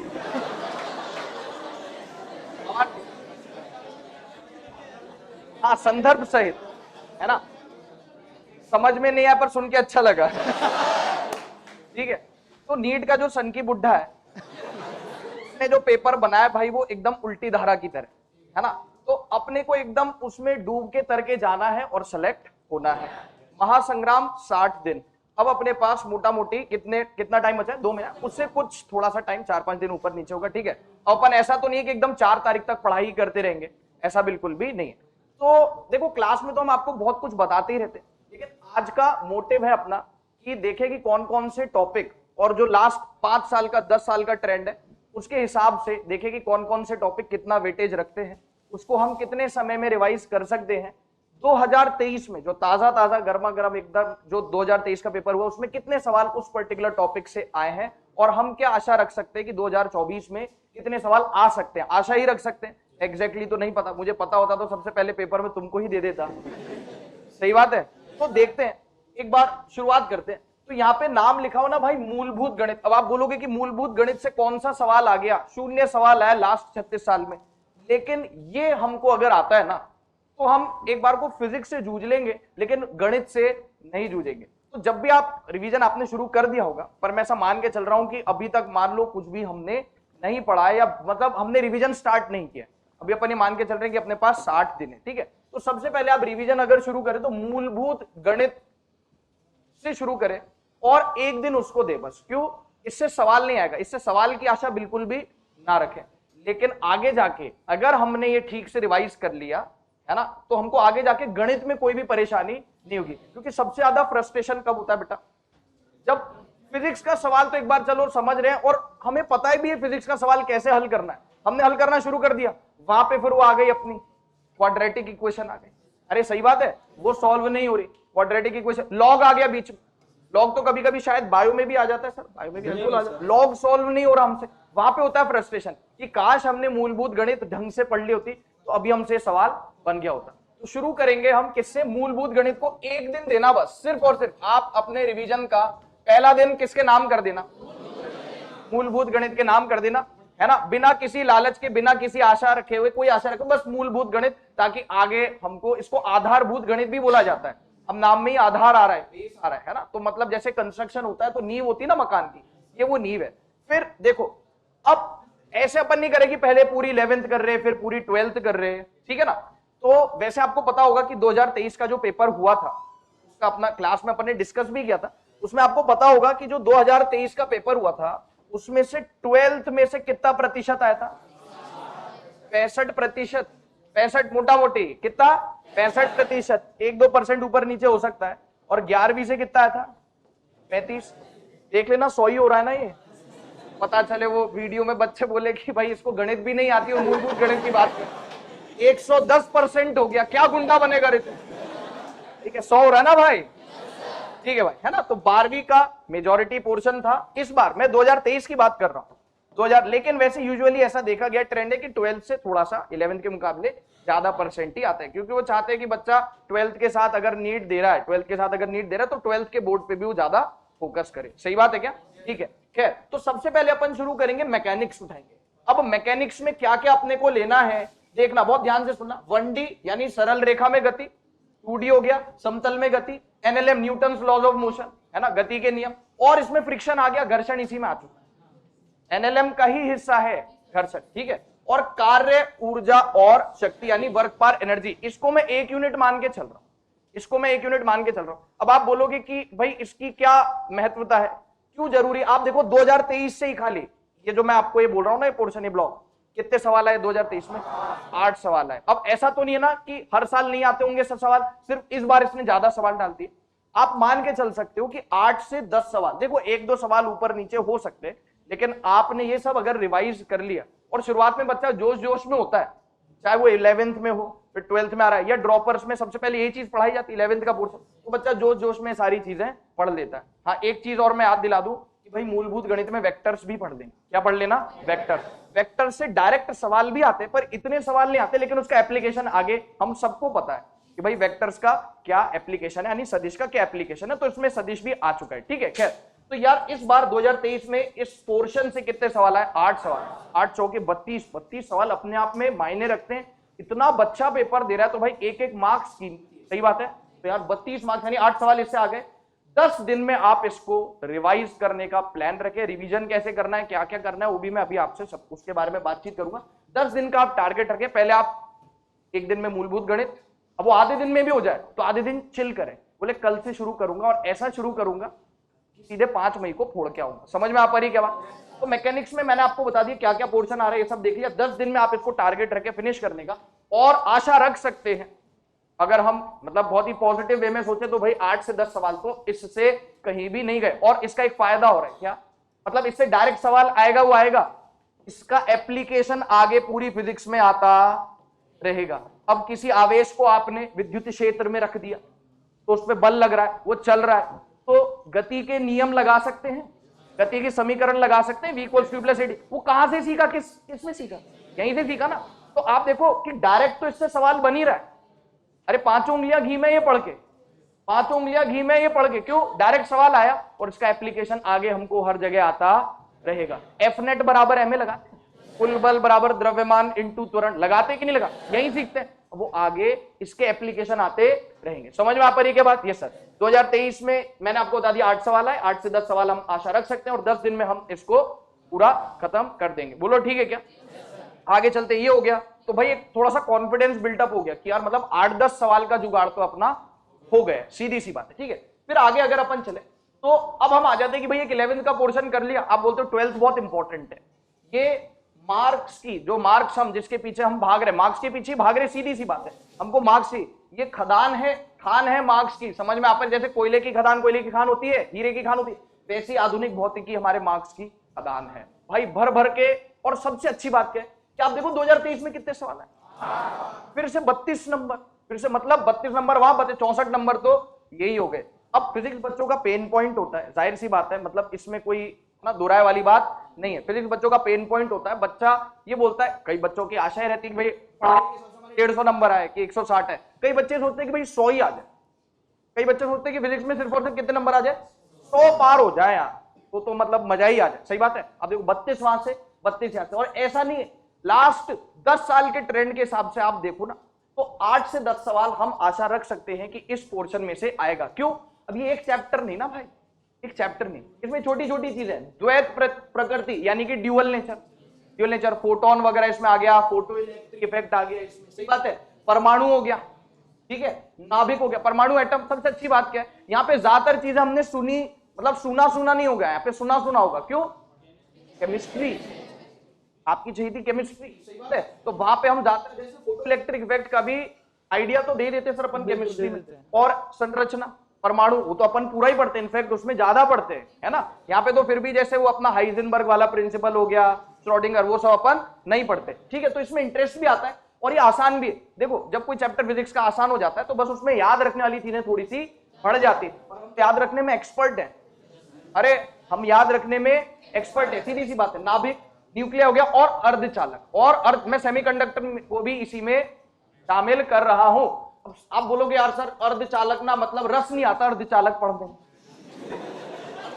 हाँ, संदर्भ सहित, है ना। समझ में नहीं आया पर सुन के अच्छा लगा। ठीक है, तो नीट का जो सनकी बुड्ढा है, उसने जो पेपर बनाया भाई, वो एकदम उल्टी धारा की तरह, है ना। तो अपने को एकदम उसमें डूब के तर के जाना है और सेलेक्ट होना है। महासंग्राम 60 दिन। अब अपने पास मोटा मोटी कितना टाइम बचा है? 2 महीना, उससे कुछ थोड़ा सा टाइम 4-5 दिन ऊपर नीचे होगा। ठीक है, अपन ऐसा तो नहीं है कि एकदम 4 तारीख तक पढ़ाई करते रहेंगे, ऐसा बिल्कुल भी नहीं है। तो देखो, क्लास में तो हम आपको बहुत कुछ बताते ही रहते हैं, लेकिन आज का मोटिव है अपना कि देखें कि कौन कौन से टॉपिक, और जो लास्ट 5 साल का 10 साल का ट्रेंड है उसके हिसाब से देखें कि कौन कौन से टॉपिक कितना वेटेज रखते हैं, उसको हम कितने समय में रिवाइज कर सकते हैं, 2023 में जो ताजा गर्मा गर्म एकदम जो 2023 का पेपर हुआ उसमें कितने सवाल उस पर्टिकुलर टॉपिक से आए हैं, और हम क्या आशा रख सकते हैं कि 2024 में कितने सवाल आ सकते हैं। आशा ही रख सकते हैं, एग्जैक्टली तो नहीं पता। मुझे पता होता तो सबसे पहले पेपर में तुमको ही दे देता। सही बात है। तो देखते हैं, एक बार शुरुआत करते हैं। तो यहाँ पे नाम लिखा हो ना भाई, मूलभूत गणित। अब आप बोलोगे कि मूलभूत गणित से कौन सा सवाल आ गया, 0 सवाल आया लास्ट 36 साल में। लेकिन ये हमको अगर आता है ना तो हम एक बार को फिजिक्स से जूझ लेंगे, लेकिन गणित से नहीं जूझेंगे। तो जब भी आप रिवीजन आपने शुरू कर दिया होगा, पर मैं ऐसा मान के चल रहा हूं कि अभी तक मान लो कुछ भी हमने नहीं पढ़ा है, या मतलब हमने रिवीजन स्टार्ट नहीं किया। अभी अपन ये मान के चल रहे हैं कि अपने पास 60 दिन है, ठीक है। तो सबसे पहले आप रिवीजन अगर शुरू करें तो मूलभूत गणित से शुरू करें और एक दिन उसको दे बस। क्यों? इससे सवाल नहीं आएगा, इससे सवाल की आशा बिल्कुल भी ना रखें। लेकिन आगे जाके अगर हमने ये ठीक से रिवाइज कर लिया है ना, तो हमको आगे जाके गणित में कोई भी परेशानी नहीं होगी। क्योंकि सबसे ज्यादा फ्रस्ट्रेशन कब होता है बेटा, जब फिजिक्स का सवाल तो एक बार चलो समझ रहे हैं और हमें पता है भी है फिजिक्स का सवाल कैसे हल करना है, हमने हल करना शुरू कर दिया, वहां पे फिर वो आ गई अपनी क्वाड्रेटिक इक्वेशन आ गई। अरे सही बात है, वो सॉल्व नहीं हो रही क्वाड्रेटिक इक्वेशन, लॉग आ गया बीच में। लॉग तो कभी कभी शायद बायो में भी आ जाता है सर, बायो में भी बिल्कुल आ जाता है। लॉग सॉल्व नहीं हो रहा हमसे, वहां पे होता है फ्रस्ट्रेशन कि काश हमने मूलभूत गणित ढंग से पढ़ ली होती तो अभी हमसे सवाल बन गया होता। तो शुरू करेंगे हम किससे, मूलभूत गणित को एक दिन देना बस, सिर्फ और सिर्फ। आप अपने रिवीजन का पहला दिन किसके नाम कर देना, मूलभूत गणित के नाम कर देना, है ना, बिना किसी लालच के, बिना किसी आशा रखे हुए, कोई आशा रखे, बस मूलभूत गणित, ताकि आगे हमको, इसको आधारभूत गणित भी बोला जाता है। अब नाम में ही आधार आ रहा है, बेस आ रहा है ना, तो मतलब जैसे कंस्ट्रक्शन होता है तो नींव होती है ना मकान की, ये वो नींव है। फिर देखो, अब ऐसे अपन नहीं करें कि पहले पूरी 11th कर रहे फिर पूरी 12th कर रहे, ठीक है ना। तो वैसे आपको पता होगा कि 2023 का जो पेपर हुआ था उसका अपना क्लास में अपन ने डिस्कस भी किया था। उसमें आपको पता होगा कि जो 2023 का पेपर हुआ था उसमें से 12th में से कितना प्रतिशत आया था, 65%। 65 मोटा मोटी कितना, 65%, 1-2% ऊपर नीचे हो सकता है। और 11वीं से कितना आया था, 35। देख लेना 100 ही हो रहा है ना ये, पता चले वो वीडियो में बच्चे बोले कि भाई इसको गणित भी नहीं आती और मूलभूत गणित की बात कर। 110% हो गया, क्या गुंडा बनेगा रे तू, ठीक है। 100 हो रहा है ना भाई, ठीक है भाई, है ना। तो 12वीं का मेजॉरिटी पोर्शन था। इस बार मैं 2023 की बात कर रहा हूं, 2000, लेकिन वैसे यूजुअली ऐसा देखा गया ट्रेंड है कि 12th से थोड़ा सा 11th के मुकाबले ज्यादा परसेंट ही आता है, क्योंकि वो चाहते हैं कि बच्चा 12th के साथ अगर नीट दे रहा है, 12th के साथ अगर नीट दे रहा है तो 12th के बोर्ड पे भी वो ज्यादा फोकस करे। सही बात है क्या, ठीक है। खैर, तो सबसे पहले अपन शुरू करेंगे, मैकेनिक्स उठाएंगे। अब मैकेनिक्स में क्या क्या अपने को लेना है देखना, बहुत ध्यान से सुनना। 1D यानी सरल रेखा में गति, 2D हो गया समतल में गति, NLM Newton's laws of motion, है ना, गति के नियम, और इसमें फ्रिक्शन आ गया, घर्षण इसी में आ चुका है, NLM का ही हिस्सा है घर्षण, ठीक है। और कार्य, ऊर्जा और शक्ति यानी वर्क पावर एनर्जी, इसको मैं 1 यूनिट मान के चल रहा हूं, इसको मैं 1 यूनिट मान के चल रहा हूं। अब आप बोलोगे कि भाई इसकी क्या महत्वता है, क्यों जरूरी। आप देखो 2023 से ही खाली ये जो मैं आपको ये बोल रहा हूं ना, ये पोर्शन, ये ब्लॉक, कितने सवाल आए 2023 में, 8 सवाल आए। अब ऐसा तो नहीं है ना कि हर साल नहीं आते होंगे सब सवाल, सिर्फ इस बार इसने ज्यादा सवाल डाल दिए। आप मान के चल सकते हो कि 8 से 10 सवाल, देखो 1-2 सवाल ऊपर नीचे हो सकते हैं, लेकिन आपने ये सब अगर रिवाइज कर लिया, और शुरुआत में बच्चा जोश जोश में होता है, चाहे वो 11th में हो फिर 12th में आ रहा है, या ड्रॉपर्स में सबसे पहले यही चीज पढ़ाई जाती है 11th का पोर्शन, तो बच्चा जोश जोश में सारी चीजें पढ़ लेता है। हाँ, एक चीज और मैं याद दिला दूं कि भाई मूलभूत गणित में वेक्टर्स भी पढ़ देंगे। क्या पढ़ लेना, वेक्टर्स। वेक्टर से डायरेक्ट सवाल भी आते हैं, पर इतने सवाल नहीं आते, लेकिन उसका एप्लीकेशन आगे हम सबको पता है कि भाई वेक्टर्स का क्या एप्लीकेशन है, यानी सदिश का क्या एप्लीकेशन है, तो इसमें सदिश भी आ चुका है, ठीक है। खैर, तो यार इस बार 2023 में इस पोर्शन से कितने सवाल आए, 8 सवाल, 8 चौके 32 सवाल अपने आप में मायने रखते हैं। इतना बच्चा पेपर दे रहा है तो भाई एक मार्क्स की, सही बात है। तो यार 32 मार्क्स यानी 8 सवाल इससे आ गए। 10 दिन में आप इसको रिवाइज करने का प्लान रखें। रिवीजन कैसे करना है, क्या क्या करना है, वो भी मैं अभी आपसे सब उसके बारे में बातचीत करूंगा। 10 दिन का आप टारगेट रखें। पहले आप एक दिन में मूलभूत गणित, अब वो आधे दिन में भी हो जाए तो आधे दिन चिल करें, बोले कल से शुरू करूंगा, और ऐसा शुरू करूंगा कि सीधे 5 मई को फोड़ के आऊंगा। समझ में आ पा रही क्या बात। तो मैकेनिक्स में मैंने आपको बता दिया क्या क्या पोर्शन आ रहा है, ये सब देख लिया। 10 दिन में आप इसको टारगेट रखें फिनिश करने का, और आशा रख सकते हैं अगर हम मतलब बहुत ही पॉजिटिव वे में सोचे तो भाई 8 से 10 सवाल तो इससे कहीं भी नहीं गए। और इसका एक फायदा हो रहा है, क्या मतलब, इससे डायरेक्ट सवाल आएगा वो आएगा, इसका एप्लीकेशन आगे पूरी फिजिक्स में आता रहेगा। अब किसी आवेश को आपने विद्युत क्षेत्र में रख दिया तो उस पर बल लग रहा है, वो चल रहा है, तो गति के नियम लगा सकते हैं, गति के समीकरण लगा सकते हैं, v = q + ad। वो कहां से सीखा, किसमें सीखा? यहीं से सीखा ना। तो आप देखो कि डायरेक्ट तो इससे सवाल बन ही रहा है। अरे 5 उंगलियां घी में ये पढ़ के, 5 उंगलियां घी में ये पढ़ के, क्यों? डायरेक्ट सवाल आया और इसका एप्लीकेशन आगे हमको हर जगह आता रहेगा। F नेट बराबर ma लगाते हैं, कुल बल बराबर द्रव्यमान इंटू त्वरण, लगाते कि नहीं लगा? यही सीखते हैं। वो आगे इसके एप्लीकेशन आते रहेंगे। समझ में आ पा रही है क्या बात? ये सर 2023 में मैंने आपको बता दिया 8 सवाल है, 8 से 10 सवाल हम आशा रख सकते हैं और 10 दिन में हम इसको पूरा खत्म कर देंगे। बोलो ठीक है क्या? आगे चलते, ये हो गया। तो भाई एक थोड़ा सा कॉन्फिडेंस बिल्डअप हो गया कि यार मतलब 8-10 सवाल का जुगाड़ तो अपना हो गया, सीधी सी बात है। ठीक है, फिर आगे अगर अपन चले तो अब हम आ जाते हैं कि भाई एक 11th का पोर्शन कर लिया, आप बोलते हो 12th बहुत इंपॉर्टेंट है। ये मार्क्स की जो मार्क्स हम जिसके पीछे हम भाग रहे, मार्क्स के पीछे भाग रहे, सीधी सी बात है, हमको मार्क्स ही, ये खदान है, खान है मार्क्स की। समझ में आप, जैसे कोयले की खदान कोयले की खान होती है, हीरे की खान होती है, वैसी आधुनिक भौतिकी हमारे मार्क्स की खदान है भाई, भर भर के। और सबसे अच्छी बात क्या है कि आप देखो 2023 में कितने सवाल है, फिर से 32 नंबर, फिर से मतलब 32 नंबर वहां, 64 नंबर तो यही हो गए। अब फिजिक्स बच्चों का पेन पॉइंट होता है, जाहिर सी बात है, मतलब इसमें कोई ना दुराय वाली बात नहीं है। फिजिक्स बच्चों का पेन पॉइंट होता है, बच्चा ये बोलता है, कई बच्चों की आशाएं रहती है कि भाई 150 नंबर आए कि 160 है, कई बच्चे सोचते हैं कि भाई 100 ही आ जाए, कई बच्चे सोचते हैं कि फिजिक्स में सिर्फ और सिर्फ कितने नंबर आ जाए, 100 पार हो जाए यार, तो मतलब मजा ही आ जाए। सही बात है। अब देखो 32 वहां से 32 यहाँ से, और ऐसा नहीं है, लास्ट 10 साल के ट्रेंड के हिसाब से आप देखो ना तो 8 से 10 सवाल हम आशा रख सकते हैं कि इस पोर्शन में से आएगा। क्यों? अब ये एक चैप्टर नहीं ना भाई, एक चैप्टर नहीं, इसमें छोटी छोटी चीजें, द्वैत प्रकृति यानी कि ड्यूअल नेचर, फोटोन वगैरह इसमें आ गया, फोटो इलेक्ट्रिक इफेक्ट आ गया इसमें। सही बात है। परमाणु हो गया, ठीक है, नाभिक हो गया, परमाणु एटम। सबसे अच्छी बात क्या है, यहाँ पे ज्यादातर चीजें हमने सुनी, मतलब सुना नहीं होगा, यहाँ पे सुना होगा। क्यों? केमिस्ट्री आपकी चाहिए थी, केमिस्ट्री। सही बात है। तो वहां पे हम ज्यादातर जैसे फोटो इलेक्ट्रिक इफेक्ट का भी आइडिया तो दे देते सर अपन केमिस्ट्री में, और संरचना परमाणु वो तो अपन पूरा ही पढ़ते हैं, इनफैक्ट उसमें ज्यादा पढ़ते हैं, है ना। यहाँ पे तो फिर भी जैसे वो अपना हाइजेनबर्ग वाला प्रिंसिपल हो गया, श्रोडिंगर, वो सब अपन नहीं पढ़ते। ठीक है, तो इसमें इंटरेस्ट भी आता है और ये आसान भी है। देखो जब कोई चैप्टर फिजिक्स का आसान हो जाता है तो बस उसमें याद रखने वाली चीजें थोड़ी सी बढ़ जाती है, याद रखने में एक्सपर्ट है। अरे हम याद रखने में एक्सपर्ट है, सीधी सी बात है। नाभिक, न्यूक्लियर हो गया, और अर्धचालक, और मैं सेमीकंडक्टर को भी इसी में शामिल कर रहा हूं। आप बोलोगे यार सर अर्धचालक ना मतलब रस नहीं आता अर्धचालक पढ़ने में,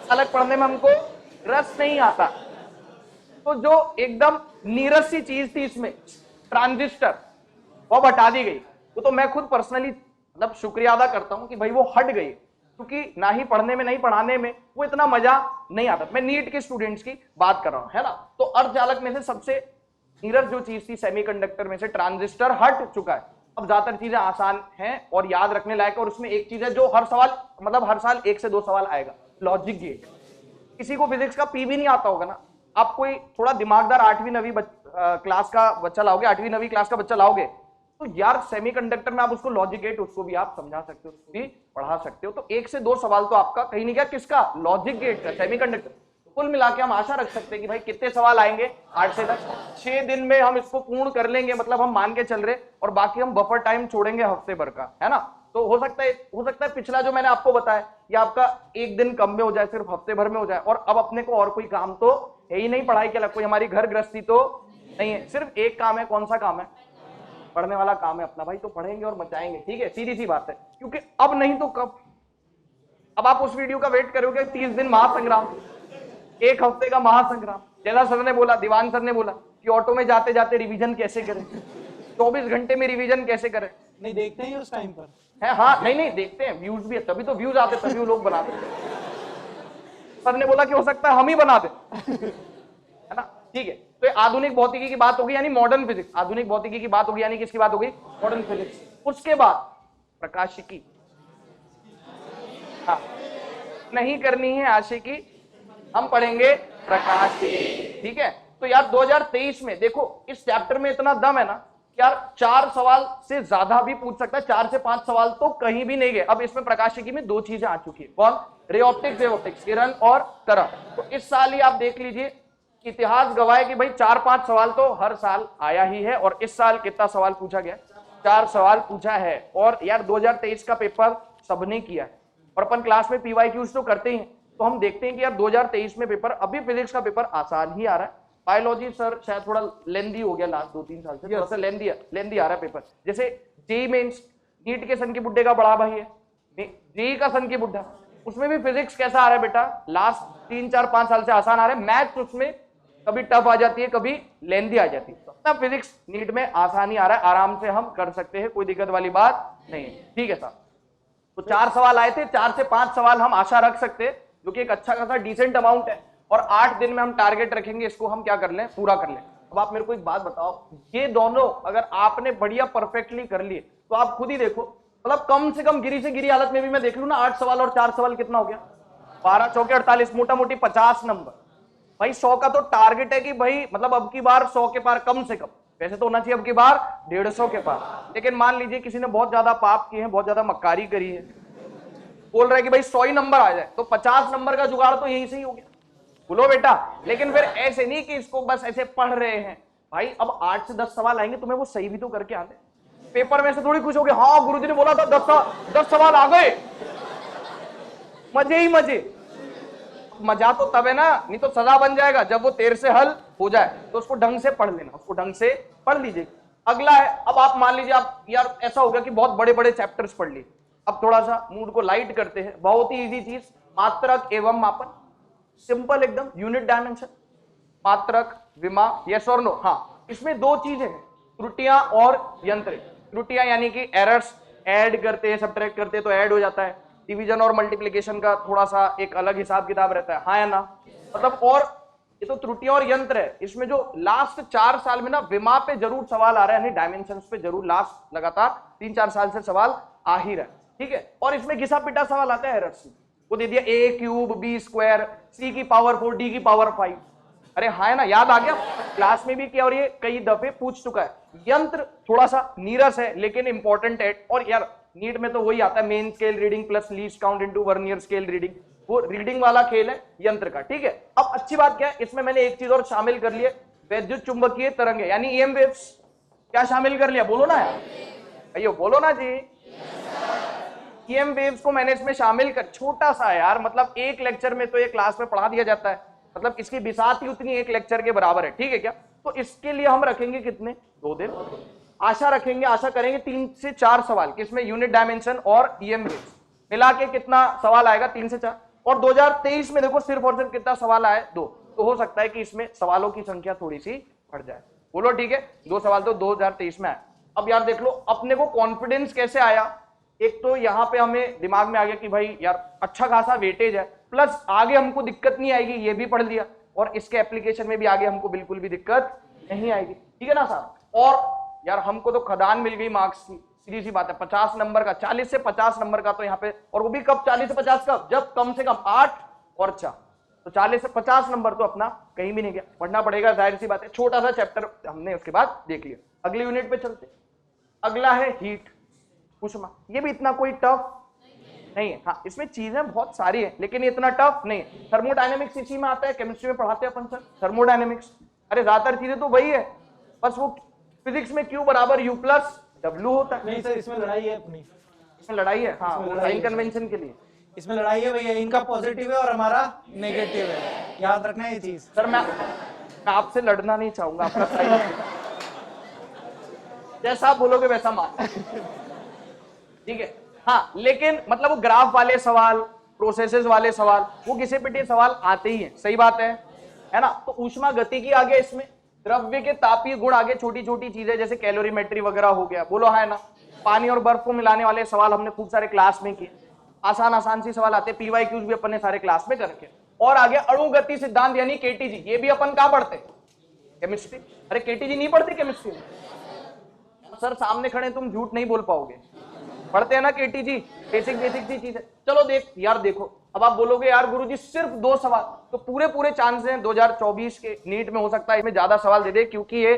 चालक पढ़ने में हमको रस नहीं आता। तो जो एकदम नीरस सी चीज थी इसमें, ट्रांजिस्टर, वो हटा दी गई। वो तो मैं खुद पर्सनली मतलब शुक्रिया अदा करता हूं कि भाई वो हट गई, क्योंकि ना ही पढ़ने में नहीं पढ़ाने में वो इतना मजा नहीं आता। मैं नीट के स्टूडेंट्स की बात कर रहा हूं, है ना। तो अर्धचालक में से सबसे नीरस जो चीज थी सेमीकंडक्टर में से ट्रांजिस्टर हट चुका है। अब ज्यादातर चीजें आसान हैं और याद रखने लायक, और उसमें एक चीज है जो हर सवाल मतलब हर साल 1 से 2 सवाल आएगा, लॉजिक गेट। किसी को फिजिक्स का पी भी नहीं आता होगा ना, आप कोई थोड़ा दिमागदार 8वीं 9वीं क्लास का बच्चा लाओगे, 8वीं 9वीं क्लास का बच्चा लाओगे, तो यार सेमीकंडक्टर में आप उसको लॉजिक गेट, उसको भी आप समझा सकते हो, उसको भी पढ़ा सकते हो। तो 1 से 2 सवाल तो आपका कहीं नहीं गया, किसका? लॉजिक गेट का, सेमीकंडक्टर। कुल मिला के हम आशा रख सकते हैं कि भाई कितने सवाल आएंगे, 8 से 10। 6 दिन में हम इसको पूर्ण कर लेंगे, मतलब हम मान के चल रहे, और बाकी हम बफर टाइम छोड़ेंगे हफ्ते भर का, है ना। तो हो सकता है पिछला जो मैंने आपको बताया ये आपका 1 दिन कम में हो जाए, सिर्फ हफ्ते भर में हो जाए। और अब अपने को और कोई काम तो है ही नहीं पढ़ाई के अलग, कोई हमारी घर गृहस्थी तो नहीं है, सिर्फ एक काम है। कौन सा काम है? पढ़ने वाला काम है अपना भाई, तो पढ़ेंगे और मचाएंगे। ठीक है, सीधी सी बात है, क्योंकि अब नहीं तो कब। अब आप उस वीडियो का वेट करोगे 30 दिन महासंग्राम, 1 हफ्ते का महासंग्राम। जैसा सर ने बोला, दीवान सर ने बोला कि ऑटो में जाते जाते रिवीजन कैसे करें, 24 घंटे में रिवीजन कैसे करें। नहीं देखते हैं उस टाइम पर है, हाँ नहीं देखते हैं, व्यूज भी है, तभी तो व्यूज आते, तभी वो लोग बनाते हैं। सर ने बोला कि हो सकता है हम ही बना दे, है ना। ठीक है, तो ये आधुनिक भौतिकी की बात होगी, यानी मॉडर्न फिजिक्स। आधुनिक भौतिकी की बात होगी, यानी किसकी बात होगी? Modern physics. उसके बाद प्रकाशिकी, हाँ नहीं करनी है आशिकी, हम पढ़ेंगे प्रकाशिकी। ठीक है, तो यार 2023 में देखो इस चैप्टर में इतना दम है ना यार, 4 सवाल से ज्यादा भी पूछ सकता है, 4 से 5 सवाल तो कहीं भी नहीं गए। अब इसमें प्रकाशिकी में 2 चीजें आ चुकी है, कौन? रे ऑप्टिक्स, वेव ऑप्टिक्स, किरण और तरंग। तो इस साल ही आप देख लीजिए, इतिहास गवाह है कि भाई 4-5 सवाल तो हर साल आया ही है, और इस साल कितना सवाल पूछा गया? 4 सवाल पूछा है। और यार 2023 का पेपर सबने किया है और अपन क्लास में पीवाईक्यूज तो करते ही हैं, तो हम देखते हैं कि यार 2023 में पेपर, अभी फिजिक्स का पेपर आसान ही आ रहा है। बायोलॉजी सर शायद थोड़ा लेंदी हो गया लास्ट 2-3 साल से, थोड़ा सा लेंदी आ रहा है पेपर। जैसे जेई मेंस, नीट के सन के बुड्ढे का बड़ा भाई है, जेई का सन के बुड्ढा, उसमें भी फिजिक्स कैसा आ रहा है बेटा, लास्ट 3-4-5 साल से आसान आ रहा है। मैथ्स उसमें कभी टफ आ जाती है, कभी लेंदी आ जाती है। तो फिजिक्स नीट में आसानी आ रहा है, आराम से हम कर सकते हैं, कोई दिक्कत वाली बात नहीं है। ठीक है साहब, तो 4 सवाल आए थे, 4 से 5 सवाल हम आशा रख सकते हैं, जो कि एक अच्छा खासा डिसेंट अमाउंट है। और 8 दिन में हम टारगेट रखेंगे, इसको हम क्या कर लें, पूरा कर लें। अब आप मेरे को एक बात बताओ, ये दोनों अगर आपने बढ़िया परफेक्टली कर लिए तो आप खुद ही देखो, मतलब कम से कम गिरी से गिरी हालत में भी मैं देख लूं ना, 8 सवाल और 4 सवाल कितना हो गया, 12 चौके 48, मोटा मोटी 50 नंबर। भाई 100 का तो टारगेट है कि भाई मतलब अब की बार 100 के पार कम से कम, वैसे तो होना चाहिए अब की बार 150 के पार। लेकिन मान लीजिए किसी ने बहुत ज्यादा पाप किए हैं, बहुत ज्यादा मक्कारी करी है, बोल रहा है कि भाई 100 ही नंबर आ जाए, तो 50 नंबर का जुगाड़ तो यहीं से ही हो गया, बोलो बेटा। लेकिन फिर ऐसे नहीं कि इसको बस ऐसे पढ़ रहे हैं भाई, अब 8 से 10 सवाल आएंगे, तुम्हें वो सही भी तो करके आने। पेपर में से थोड़ी खुश हो गए, हाँ गुरुजी ने बोला था 10 सवाल आ गए, मजे ही मजे। मजा तो तब है ना, नहीं तो सजा बन जाएगा जब वो देर से हल हो जाए। तो उसको ढंग से पढ़ लेना, उसको ढंग से पढ़ लीजिए। अगला है, अब आप मान लीजिए आप यार ऐसा हो गया कि बहुत बड़े बड़े चैप्टर्स पढ़ लिए, अब थोड़ा सा मूड को लाइट करते हैं। बहुत ही इजी चीज, मात्रक एवं मापन, सिंपल एकदम, यूनिट डायमेंशन, मात्रक विमा, यस और नो। हाँ, इसमें 2 चीजें हैं, त्रुटियां और यंत्र। त्रुटियां यानी कि एरर्स, ऐड करते हैं सब्ट्रैक्ट करते हैं तो ऐड हो जाता है। डिवीजन और मल्टीप्लिकेशन का थोड़ा सा एक अलग हिसाब किताब रहता है, हाँ या ना, मतलब। और ये तो त्रुटियां और यंत्र है। इसमें जो लास्ट 4 साल में ना विमा पे जरूर सवाल आ रहा है, यानी डायमेंशंस पे जरूर लास्ट लगातार 3-4 साल से सवाल आ ही रहा है, ठीक है। और इसमें घिसा पिटा सवाल आता है एरर्स, वो दे दिया a cube b square c की पावर 4 d की पावर 5, अरे हाँ है ना, याद आ गया, क्लास में भी किया और ये कई दफे पूछ चुका है। यंत्र थोड़ा सा नीरस है लेकिन इंपॉर्टेंट है, और यार नीट में तो वही आता है, main scale reading plus least count into vernier scale reading, वो रीडिंग वाला खेल है यंत्र का, ठीक है। अब अच्छी बात क्या है, इसमें मैंने एक चीज और शामिल कर लिया, वैद्युत चुंबकीय तरंगे यानी ईएम वेव्स। क्या शामिल कर लिया, बोलो ना यार, अयो बोलो ना जी। ईएम वेव्स को मैंने इसमें शामिल कर, छोटा सा यार, मतलब एक लेक्चर में तो ये क्लास में पढ़ा दिया जाता है, मतलब इसकी बिसात ही उतनी एक लेक्चर के बराबर है, ठीक है क्या। तो इसके लिए हम रखेंगे कितने, 2 दिन आशा रखेंगे, आशा करेंगे 3 से 4 सवाल, किसमें यूनिट डायमेंशन और ईएम वेव्स मिला के कितना सवाल आएगा, 3 से 4। और 2023 में देखो सिर्फ और सिर्फ कितना सवाल आए, 2, तो हो सकता है कि इसमें सवालों की संख्या थोड़ी सी बढ़ जाए, बोलो ठीक है। 2 सवाल तो 2023 में आए। अब यार देख लो अपने को कॉन्फिडेंस कैसे आया, एक तो यहाँ पे हमें दिमाग में आ गया कि भाई यार अच्छा खासा वेटेज है, प्लस आगे हमको दिक्कत नहीं आएगी, ये भी पढ़ लिया, और इसके एप्लीकेशन में भी आगे हमको बिल्कुल भी दिक्कत नहीं आएगी, ठीक है ना साहब। और यार हमको तो खदान मिल गई मार्क्स की, सीधी सी बात है, 50 नंबर का, 40 से 50 नंबर का तो यहाँ पे, और वो भी कब 40 से 50 का, जब कम से कम 8 और 4, तो 40 से 50 नंबर तो अपना कहीं भी नहीं गया, पढ़ना पड़ेगा, जाहिर सी बात है। छोटा सा चैप्टर हमने उसके बाद देख लिया, अगले यूनिट पे चलते। अगला है हीट ऊष्मा, ये भी इतना कोई टफ नहीं है, हाँ इसमें चीजें बहुत सारी है लेकिन इतना टफ नहीं है। थर्मोडायनेमिक्स इसी में आता है, केमिस्ट्री में पढ़ाते हैं अपन सर थर्मोडायनेमिक्स, अरे ज्यादातर चीजें तो वही है, बस वो फिजिक्स में Q बराबर U प्लस W होता है। नहीं सर, इसमें लड़ाई है अपनी, इसमें लड़ाई है, हाँ साइन कन्वेंशन के लिए इसमें लड़ाई है भैया, इनका पॉजिटिव है और हमारा नेगेटिव है, याद रखना ये चीज। सर मैं आपसे लड़ना नहीं चाहूंगा, आपका साइन जैसा आप बोलोगे वैसा मान, ठीक है। हाँ लेकिन मतलब वो ग्राफ वाले सवाल, प्रोसेसेस वाले सवाल, वो घिसे पिटे सवाल आते ही हैं, सही बात है ना। तो ऊष्मा गतिकी आ गया, इसमें द्रव्य के तापीय गुण आगे, छोटी छोटी चीजें जैसे कैलोरीमेट्री वगैरह हो गया, बोलो है ना। पानी और बर्फ को मिलाने वाले सवाल हमने खूब सारे क्लास में किए, आसान सी सवाल आते, पीवाईक्यूज भी अपन ने सारे क्लास में कर रखे। और आगे अणु गति सिद्धांत यानी केटीजी, ये भी अपन कहाँ पढ़ते, केमिस्ट्री। अरे केटीजी नहीं पढ़ते केमिस्ट्री में, सर सामने खड़े तुम झूठ नहीं बोल पाओगे, पढ़ते हैं ना केटीजी, बेसिक सी चीज है। चलो देख यार, देखो अब आप बोलोगे यार गुरुजी सिर्फ 2 सवाल, तो पूरे चांस हैं 2024 के नीट में हो सकता है इसमें ज्यादा सवाल दे दे, क्योंकि ये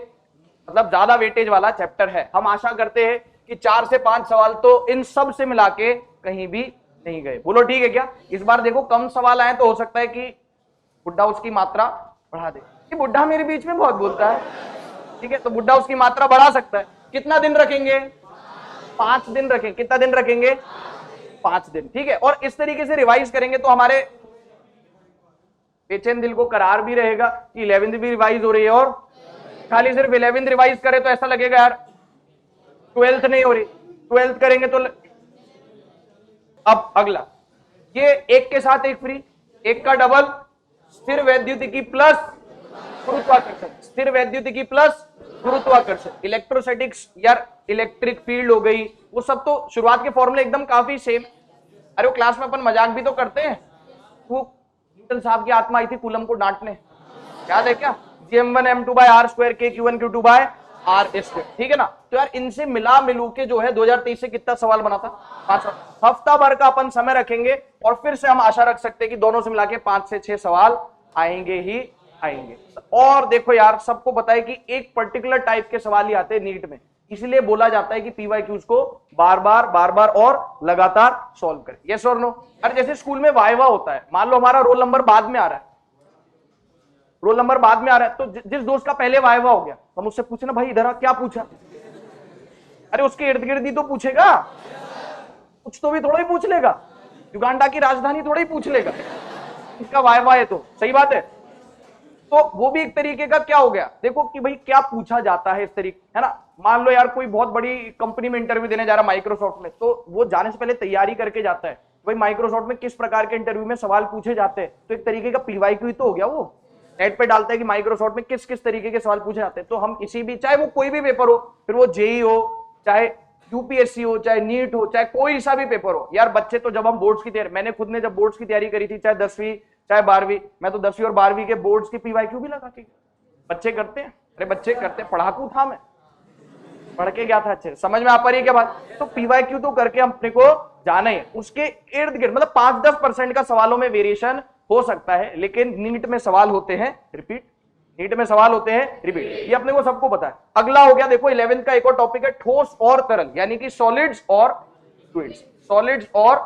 मतलब ज्यादा वेटेज वाला चैप्टर है। हम आशा करते हैं कि 4 से 5 सवाल तो इन सब से मिला के कहीं भी नहीं गए, बोलो ठीक है क्या। इस बार देखो कम सवाल आए तो हो सकता है कि बुड्ढा उसकी मात्रा बढ़ा दे, कि बुड्ढा मेरे बीच में बहुत बोलता है, ठीक है, तो बुड्ढा उसकी मात्रा बढ़ा सकता है। कितना दिन रखेंगे, 5 दिन रखें। कितना दिन रखेंगे? 5 दिन, ठीक है। और इस तरीके से रिवाइज करेंगे तो हमारे बेचैन दिल को करार भी रहेगा कि 11th भी रिवाइज हो रही है, और खाली सिर्फ 11th रिवाइज करे तो ऐसा लगेगा यार 12th नहीं हो रही। 12th करेंगे तो अब अगला, ये एक के साथ एक फ्री, एक का डबल, स्थिर वैद्युतिकी प्लस गुरुत्वाकर्षण, स्थिर वैद्युतिकी प्लस गुरुत्वाकर्षण, इलेक्ट्रोस्टैटिक्स यार इलेक्ट्रिक फील्ड हो गई, वो सब तो शुरुआत के फॉर्मूले एकदम काफी सेम। अरे वो क्लास में अपन मजाक भी तो करते हैं, वो न्यूटन साहब की आत्मा आई थी कूलम को डांटने, याद है क्या? Gm1 m2 by r square k q1 q2 by r square, ठीक है ना। तो यार इनसे मिला मिलू के जो है 2023 से कितना सवाल बना था? 5 सवाल। हफ्ता भर का अपन समय रखेंगे और फिर से हम आशा रख सकते हैं कि दोनों से मिला के 5 से 6 सवाल आएंगे ही आएंगे। और देखो यार, सबको पता है कि एक पर्टिकुलर टाइप के सवाल ही आते हैं नीट में, इसलिए बोला जाता है कि पीवाईक्यूज को बार बार और लगातार सॉल्व करें। यस और नो? अरे जैसे स्कूल में वाइवा होता है, मान लो हमारा रोल नंबर बाद में आ रहा है, रोल नंबर बाद में आ रहा है, तो जिस दोस्त का पहले वाइवा हो गया हम उससे पूछे ना, भाई इधर आ, क्या पूछा? अरे उसके इर्द गिर्द ही तो पूछेगा, कुछ तो भी थोड़ा ही पूछ लेगा, युगांडा की राजधानी थोड़ा ही पूछ लेगा, इसका वाइवा है तो सही बात है। तो वो भी एक तरीके का क्या हो गया, देखो कि भाई क्या पूछा जाता है इस तरीके, है ना। मान लो यार कोई बहुत बड़ी कंपनी में इंटरव्यू देने जा रहा है माइक्रोसॉफ्ट में, तो वो जाने से पहले तैयारी करके जाता है, भाई माइक्रोसॉफ्ट में किस प्रकार के इंटरव्यू में सवाल पूछे जाते हैं, तो एक तरीके का पीवाईक्यू तो हो गया। वो नेट पे डालता है कि माइक्रोसॉफ्ट में किस किस तरीके के सवाल पूछे जाते हैं, तो हम किसी भी, चाहे वो कोई भी पेपर हो, फिर वो जेई हो, चाहे यूपीएससी हो, चाहे नीट हो, चाहे कोई सा भी पेपर हो यार, बच्चे तो जब हम बोर्ड्स की तैयारी, मैंने खुद ने जब बोर्ड्स की तैयारी करी थी, चाहे 10वीं चाहे 12वीं, मैं तो 10वीं और 12वीं के बोर्ड्स की पीवाईक्यू भी लगा के, बच्चे करते हैं, अरे बच्चे करते, पढ़ाकू था मैं, पढ़ के गया था अच्छे, समझ में आ पा रही है क्या बात? तो पीवाईक्यू तो करके हम अपने को जाना है, उसके इर्द गिर्द मतलब 5-10% का सवालों में वेरिएशन हो सकता है, लेकिन नीट में सवाल होते हैं रिपीट, नीट में सवाल होते हैं रिपीट, ये अपने को सबको पता है। अगला हो गया देखो 11th का एक और टॉपिक है ठोस और तरल, यानी कि सॉलिड्स और फ्लूइड्स, सॉलिड्स और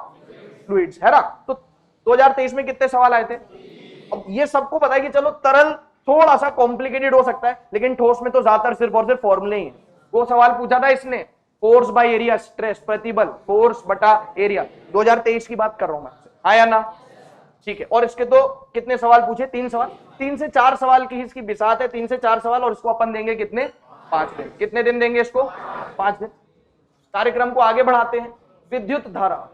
फ्लूइड्स, है ना। तो 2023 में कितने सवाल आए थे? अब ये सबको पता है कि चलो तरल थोड़ा सा कॉम्प्लिकेटेड हो सकता है, लेकिन ठोस में तो ज्यादातर सिर्फ और सिर्फ फॉर्मूले ही है। वो सवाल पूछा था इसने, फोर्स बाय एरिया, स्ट्रेस प्रतिबल, फोर्स बटा एरिया, 2023 की बात कर रहा हूं मैं, हाँ या ना? ठीक है। और इसके तो कितने सवाल पूछे? 3 सवाल, 3 से 4 सवाल की इसकी बिसात है, 3 से 4 सवाल, और इसको अपन देंगे कितने? 5 दिन। कितने दिन देंगे इसको? 5 दिन। कार्यक्रम को आगे बढ़ाते हैं। विद्युत धारा,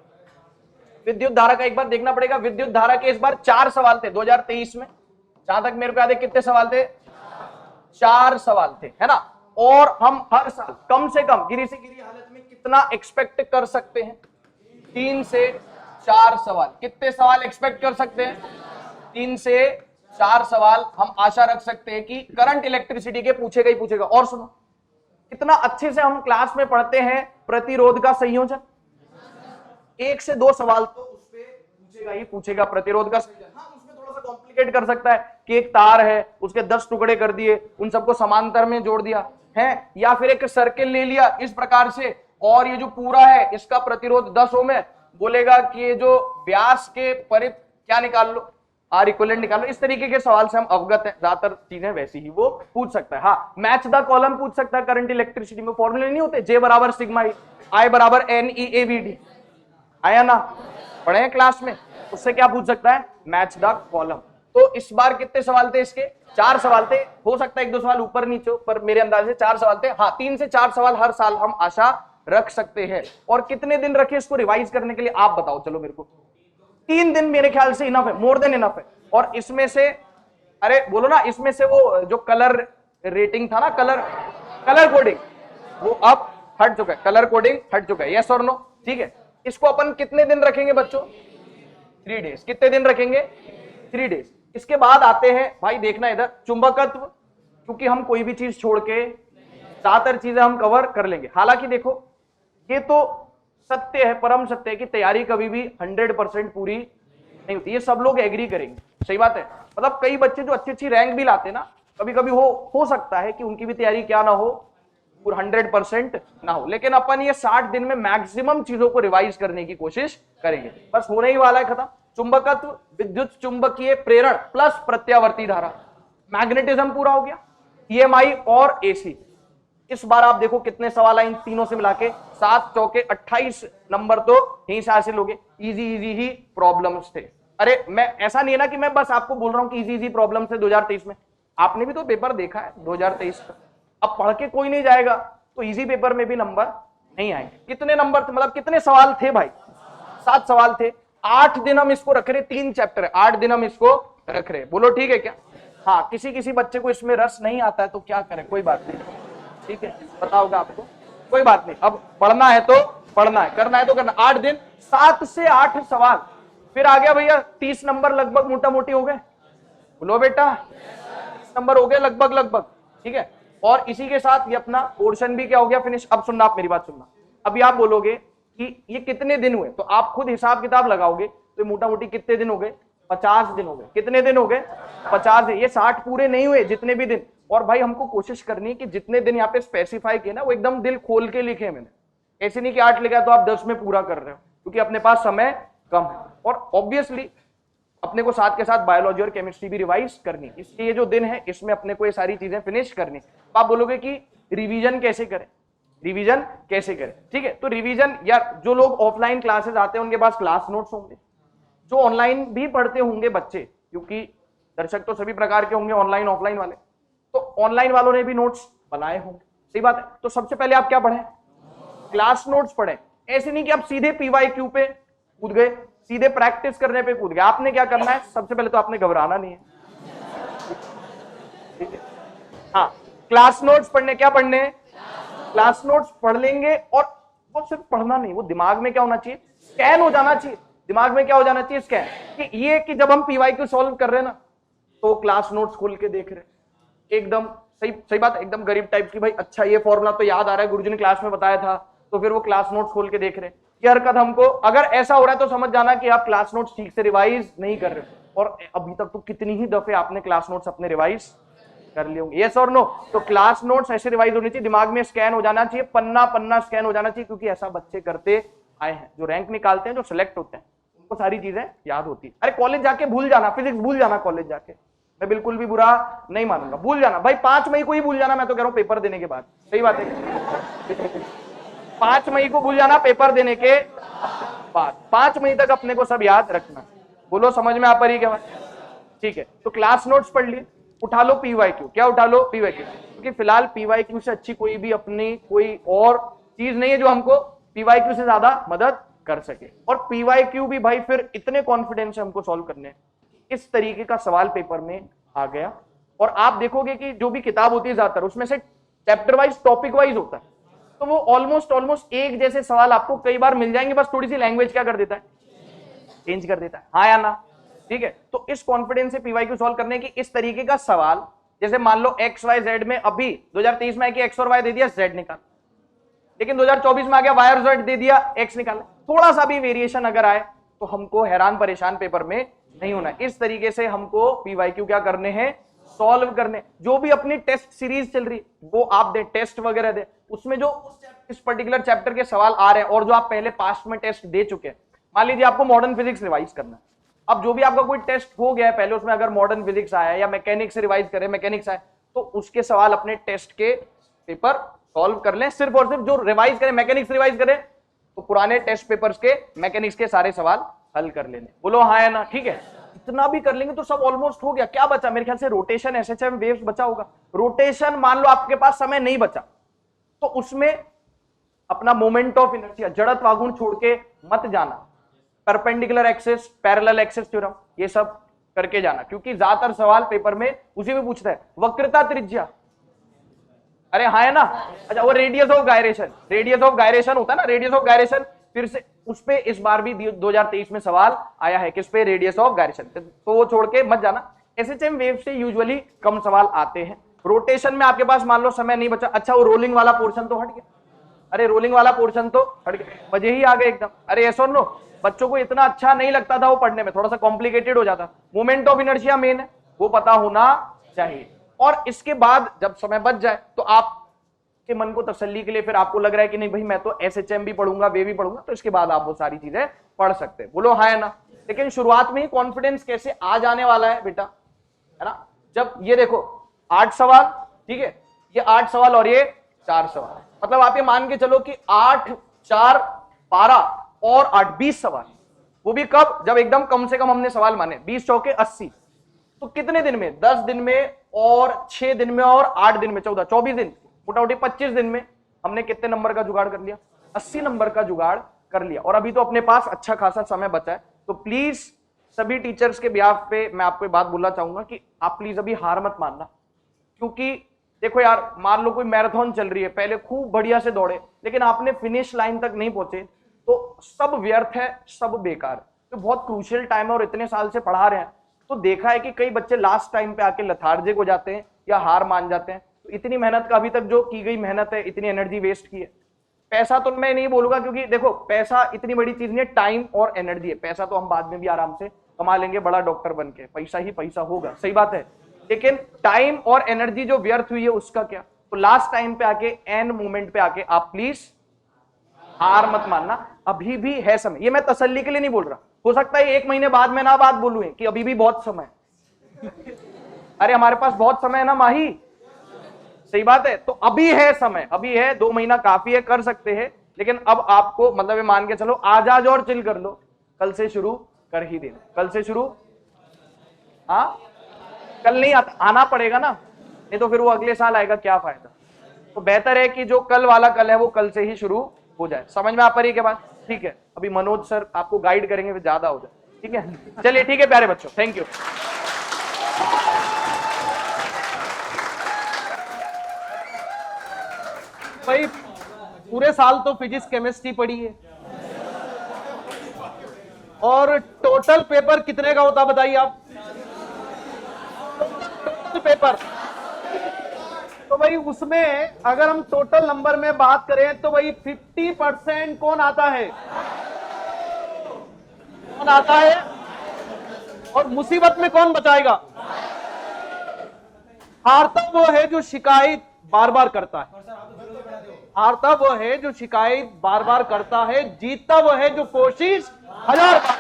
विद्युत धारा का एक बार देखना पड़ेगा। विद्युत धारा के इस बार 4 सवाल थे 2023 में, जहां तक मेरे को याद है। कितने सवाल थे? 4 सवाल थे, है ना। और हम हर साल कम से कम गिरी से गिरी हालत में कितना एक्सपेक्ट कर सकते हैं? 3 से 4 सवाल। कितने सवाल एक्सपेक्ट कर सकते हैं? 3 से 4 सवाल हम आशा रख सकते हैं कि करंट इलेक्ट्रिसिटी के पूछेगा ही पूछेगा। और सुनो, कितना अच्छे से हम क्लास में पढ़ते हैं प्रतिरोध का संयोजन, 1 से 2 सवाल तो उसपे पूछेगा ही पूछेगा, प्रतिरोध का संयोजन। हाँ, उसमें थोड़ा सा कॉम्प्लिकेट कर सकता है कि एक तार है, उसके 10 टुकड़े कर दिए, उन सबको समांतर में जोड़ दिया है, या फिर एक सर्किल ले लिया इस प्रकार से, और ये जो पूरा है इसका प्रतिरोध 10 ओम है, बोलेगा कि ये जो व्यास के परित क्या निकाल लो, आर इक्विवेलेंट निकाल लो। इस तरीके के सवाल से हम अवगत हैं, ज्यादातर चीजें वैसी ही वो पूछ सकता है। हाँ, मैच द कॉलम पूछ सकता है। करंट इलेक्ट्रिसिटी में फॉर्मूले नहीं होते, जे बराबर सिग्मा आई बराबर NeAVD, आया ना, पढ़े हैं क्लास में। उससे क्या पूछ सकता है? Match the column. तो इस बार कितने सवाल थे इसके? 4 सवाल थे। हो सकता है 1-2 सवाल ऊपर नीचे, पर मेरे अंदाज से 4 सवाल थे। हाँ, 3 से 4 सवाल हर साल हम आशा रख सकते हैं। और कितने दिन रखे इसको रिवाइज करने के लिए, आप बताओ चलो मेरे को। 3 दिन मेरे ख्याल से इनफ है, मोर देन इनफ है। और इसमें से, अरे बोलो ना, इसमें से वो जो कलर रेटिंग था ना, कलर कोडिंग, वो अब हट चुका है, कलर कोडिंग हट चुका है। यस और नो? ठीक है। इसको अपन कितने दिन रखेंगे बच्चों? 3 डेज। कितने दिन रखेंगे? 3 डेज। इसके बाद आते हैं, भाई देखना इधर, चुंबकत्व, क्योंकि हम कोई भी चीज छोड़ के ज्यादातर चीजें हम कवर कर लेंगे। हालांकि देखो, ये तो सत्य है, परम सत्य है कि तैयारी कभी भी 100% पूरी नहीं होती, ये सब लोग एग्री करेंगे, सही बात है। मतलब कई बच्चे जो अच्छी रैंक भी लाते ना, कभी कभी हो सकता है कि उनकी भी तैयारी क्या ना हो, 100% ना हो, लेकिन अपन ये 60 दिन में मैक्सिमम चीजों को रिवाइज करने की कोशिश करेंगे। बस होने ही वाला है खत्म। चुंबकत्व, विद्युत चुंबकीय प्रेरण प्लस प्रत्यावर्ती धारा, मैग्नेटिज्म पूरा हो गया, EMI और AC। इस बार आप देखो कितने सवाल आए इन तीनों से मिला के, 7 चौके 28 नंबर तो यहीं से हासिल हो गए। इजी इजी ही प्रॉब्लम्स थे। अरे मैं ऐसा नहीं है ना कि मैं बस आपको बोल रहा हूं कि इजी इजी प्रॉब्लम थे 2023 में, आपने भी तो पेपर देखा है 2023 का। अब पढ़ के कोई नहीं जाएगा तो इजी पेपर में भी नंबर नहीं आएंगे। कितने नंबर थे, मतलब कितने सवाल थे भाई? 7 सवाल थे। 8 दिन हम इसको रख रहे, 3 चैप्टर है, 8 दिन हम इसको रख रहे। बोलो ठीक है क्या? हाँ, किसी किसी बच्चे को इसमें रस नहीं आता है तो क्या करें, कोई बात नहीं, ठीक है, बताओगे आपको, कोई बात नहीं। अब पढ़ना है तो पढ़ना है, करना है तो करना। 8 दिन, 7 से 8 सवाल, फिर आ गया भैया 30 नंबर लगभग मोटा मोटी हो गए। बोलो बेटा 30 नंबर हो गए लगभग लगभग, ठीक है। और इसी के साथ ये अपना पोर्शन भी क्या हो गया, फिनिश। अब सुनना, आप मेरी बात सुनना। अभी आप बोलोगे कि ये कितने दिन हुए, तो आप खुद हिसाब किताब लगाओगे तो मोटा मोटी कितने दिन हो गए, 50 दिन हो गए। कितने दिन हो गए? 50 दिन। ये 60 पूरे नहीं हुए, जितने भी दिन। और भाई हमको कोशिश करनी है कि जितने दिन यहाँ पे स्पेसिफाई किए ना वो एकदम दिल खोल के लिखे मैंने। ऐसे नहीं कि 8 लिखा तो आप 10 में पूरा कर रहे हो, क्योंकि अपने पास समय कम है। और ऑब्वियसली अपने को साथ के साथ बायोलॉजी और केमिस्ट्री भी रिवाइज करनी, इसलिए ये जो दिन है इसमें अपने को ये सारी चीजें फिनिश करनी। तो आप बोलोगे कि रिवीजन कैसे करें, रिवीजन कैसे करें, ठीक है। तो रिवीजन, यार जो लोग ऑफलाइन क्लासेस आते हैं उनके पास क्लास नोट्स होंगे, जो ऑनलाइन भी पढ़ते होंगे बच्चे, क्योंकि दर्शक तो सभी प्रकार के होंगे, ऑनलाइन ऑफलाइन वाले, तो ऑनलाइन वालों ने भी नोट्स बनाए होंगे, सही बात है। तो सबसे पहले आप क्या पढ़ें? क्लास नोट्स पढ़ें। ऐसे नहीं कि आप सीधे पीवाईक्यू पे कूद गए, सीधे प्रैक्टिस करने पे कूद गए। आपने क्या करना है, सबसे पहले तो आपने घबराना नहीं है, ठीक है। हाँ, क्लास नोट्स पढ़ने, क्या पढ़ने? क्लास नोट्स पढ़ लेंगे। और वो सिर्फ पढ़ना नहीं, वो दिमाग में क्या होना चाहिए, स्कैन हो जाना चाहिए। दिमाग में क्या हो जाना चाहिए, स्कैन। कि ये कि जब हम पीवाईक्यू सॉल्व कर रहे हैं ना तो क्लास नोट्स खोल के देख रहे, एकदम सही सही बात, एकदम गरीब टाइप की, भाई अच्छा ये फॉर्मूला तो याद आ रहा है, गुरुजी ने क्लास में बताया था, तो फिर वो क्लास नोट्स खोल के देख रहे। ये हरकत हमको, अगर ऐसा हो रहा है तो समझ जाना कि आप क्लास नोट्स ठीक से रिवाइज नहीं कर रहे हो। और अभी तक तो कितनी ही दफे आपने क्लास नोट्स अपने रिवाइज कर लिए होंगे, यस और नो? तो क्लास नोट्स ऐसे रिवाइज होनी चाहिए, दिमाग में स्कैन हो जाना चाहिए, पन्ना पन्ना स्कैन हो जाना चाहिए, क्योंकि ऐसा बच्चे करते आए हैं। जो रैंक निकालते हैं, जो सिलेक्ट होते हैं, उनको सारी चीजें याद होती है। अरे कॉलेज जाके भूल जाना, फिजिक्स भूल जाना कॉलेज जाके, मैं बिल्कुल भी बुरा नहीं मानूंगा, भूल जाना भाई। 5 मई को ही भूल जाना, मैं तो कह रहा हूं पेपर देने के बाद, सही बात है। 5 मई को भूल जाना, पेपर देने के बाद। 5 मई तक अपने को सब याद रखना। बोलो समझ में आ पा रही क्या बात? ठीक है। तो क्लास नोट्स पढ़ लिए, उठा लो पीवाईक्यू। क्या उठा लो? पीवाईक्यू। क्योंकि फिलहाल पीवाईक्यू से अच्छी कोई भी अपनी कोई और चीज नहीं है जो हमको पीवाईक्यू से ज्यादा मदद कर सके। और पीवाईक्यू भी भाई फिर इतने कॉन्फिडेंस से हमको सॉल्व करने, इस तरीके का सवाल पेपर में आ गया। और आप देखोगे कि जो भी किताब होती है ज्यादातर उसमें से चैप्टर वाइज, टॉपिक वाइज होता है, तो वो ऑलमोस्ट एक जैसे सवाल आपको कई बार मिल जाएंगे, बस थोड़ी सी लैंग्वेज क्या कर देता है, चेंज कर देता है, हाँ या ना, ठीक है। तो इस कॉन्फिडेंस से पीवाईक्यू सॉल्व करने की इस तरीके का सवाल, जैसे मान लो एक्स वाई जेड में, अभी 2023 में आके एक्स और वाई दे दिया, जेड निकाल, लेकिन 2024 में आ गया वाई और जेड दे दिया, एक्स निकाल। थोड़ा सा भी वेरिएशन अगर आए तो हमको हैरान परेशान पेपर में नहीं होना। इस तरीके से हमको पीवाईक्यू क्या करने हैं, सॉल्व करने। जो भी अपनी टेस्ट सीरीज चल रही वो आप दे, टेस्ट वगैरह दे, उसमें जो इस पर्टिकुलर चैप्टर के सवाल आ रहे हैं और जो आप पहले पास्ट में टेस्ट दे चुके हैं, मान लीजिए आपको मॉडर्न फिजिक्स रिवाइज करना है, अब जो भी आपका कोई टेस्ट हो गया है पहले, उसमें अगर मॉडर्न फिजिक्स आया या मैकेनिक्स रिवाइज करे, मैकेनिक्स आया, तो उसके सवाल अपने टेस्ट के पेपर सॉल्व कर लें। सिर्फ और सिर्फ जो रिवाइज करें, मैकेनिक्स रिवाइज करें, तो पुराने टेस्ट पेपर्स के मैकेनिक्स के सारे सवाल हल कर लेने। बोलो हाँ या ना, ठीक है। इतना भी कर लेंगे तो सब ऑलमोस्ट हो गया। क्या बचा? मेरे ख्याल से रोटेशन, एसएचएम, वेव्स बचा होगा। रोटेशन मान लो आपके पास समय नहीं बचा, तो उसमें अपना मोमेंट ऑफ इनर्शिया, जड़त्व आघूर्ण छोड़ के मत जाना, perpendicular axis, parallel axis theorem, ये सब करके जाना, क्योंकि ज्यादातर सवाल पेपर में उसी में पूछता है। वक्रता त्रिज्या, अरे हाँ है ना, अच्छा वो radius of gyration, radius of gyration होता है ना, रेडियस ऑफ गायरेशन, फिर से उस पे इस बार भी 2023 में सवाल आया है, किस पे? रेडियस ऑफ गायरेशन, तो वो छोड़ के मत जाना। एसएचएम वेव से यूजुअली कम सवाल आते हैं। रोटेशन में आपके पास मान लो समय नहीं बचा, अच्छा वो रोलिंग वाला पोर्शन तो हट गया, अरे रोलिंग वाला पोर्शन तो हट गया, मजे ही आ गए एकदम। अरे ऐसा नो, बच्चों को इतना अच्छा नहीं लगता था वो पढ़ने में, थोड़ा सा कॉम्प्लिकेटेड हो जाता। मोमेंट ऑफ इनर्शिया मेन है, वो पता होना चाहिए। और इसके बाद जब समय बच जाए तो आप के मन को तसल्ली के लिए फिर आपको लग रहा है कि नहीं भाई मैं तो एसएचएम भी पढ़ूंगा, वे भी पढ़ूंगा, तो इसके बाद आप वो सारी चीजें पढ़ सकते हैं। बोलो हाँ है ना। लेकिन शुरुआत में ही कॉन्फिडेंस कैसे आ जाने वाला है बेटा, है ना, जब ये देखो 8 सवाल, ठीक है, ये 8 सवाल और ये 4 सवाल। मतलब आप ये मान के चलो कि 8, 4, 12 और 8, 20 सवाल। वो भी कब? जब एकदम कम से कम हमने सवाल माने। 20 चौके 80। तो कितने दिन में? 10 दिन में और 6 दिन में और 8 दिन में 14, 24 दिन, मोटामोटी 25 दिन में हमने कितने नंबर का जुगाड़ कर लिया? 80 नंबर का जुगाड़ कर लिया। और अभी तो अपने पास अच्छा खासा समय बचा है। तो प्लीज सभी टीचर्स के बिहाफ पे मैं आपको एक बात बोलना चाहूंगा कि आप प्लीज अभी हार मत मानना। क्योंकि देखो यार, मान लो कोई मैराथन चल रही है, पहले खूब बढ़िया से दौड़े, लेकिन आपने फिनिश लाइन तक नहीं पहुंचे, तो सब व्यर्थ है, सब बेकार है। तो बहुत क्रूशियल टाइम है और इतने साल से पढ़ा रहे हैं, तो देखा है कि कई बच्चे लास्ट टाइम पे आके लथार्जिक हो जाते हैं या हार मान जाते हैं। तो इतनी मेहनत का अभी तक जो की गई मेहनत है, इतनी एनर्जी वेस्ट की है। पैसा तो मैं नहीं बोलूंगा, क्योंकि देखो पैसा इतनी बड़ी चीज नहीं है, टाइम और एनर्जी है। पैसा तो हम बाद में भी आराम से कमा लेंगे बड़ा डॉक्टर बन के, पैसा ही पैसा होगा, सही बात है। लेकिन टाइम और एनर्जी जो व्यर्थ हुई है उसका क्या? तो लास्ट टाइम पे आके, एंड मोमेंट पे आके आप प्लीज हार मत मानना, अभी भी है समय। ये मैं तसल्ली के लिए नहीं बोल रहा, हो सकता है 1 महीने बाद मैं ना बात बोलूं कि अभी भी बहुत समय है। अरे हमारे पास बहुत समय है ना माही, सही बात है। तो अभी है समय, अभी है, 2 महीना काफी है, कर सकते हैं। लेकिन अब आपको मतलब ये मान के चलो, आज और चिल कर लो, कल से शुरू कर ही देना। कल से शुरू, हाँ कल नहीं आना पड़ेगा ना, नहीं तो फिर वो अगले साल आएगा, क्या फायदा। तो बेहतर है कि जो कल वाला कल है वो कल से ही शुरू हो जाए। समझ में आ पा रही के बाद? ठीक है, अभी मनोज सर आपको गाइड करेंगे, फिर ज्यादा हो जाए, ठीक है। चलिए ठीक है प्यारे बच्चों, थैंक यू। भाई पूरे साल तो फिजिक्स केमिस्ट्री पढ़ी है, और टोटल पेपर कितने का होता बताइए आप? टोटल पेपर, तो भाई उसमें अगर हम टोटल नंबर में बात करें तो भाई 50% कौन आता है? कौन आता है? और मुसीबत में कौन बचाएगा? हारता वो है जो शिकायत बार बार करता है, हारता वो है जो शिकायत बार बार करता है, जीतता वो है जो कोशिश 1000 बार।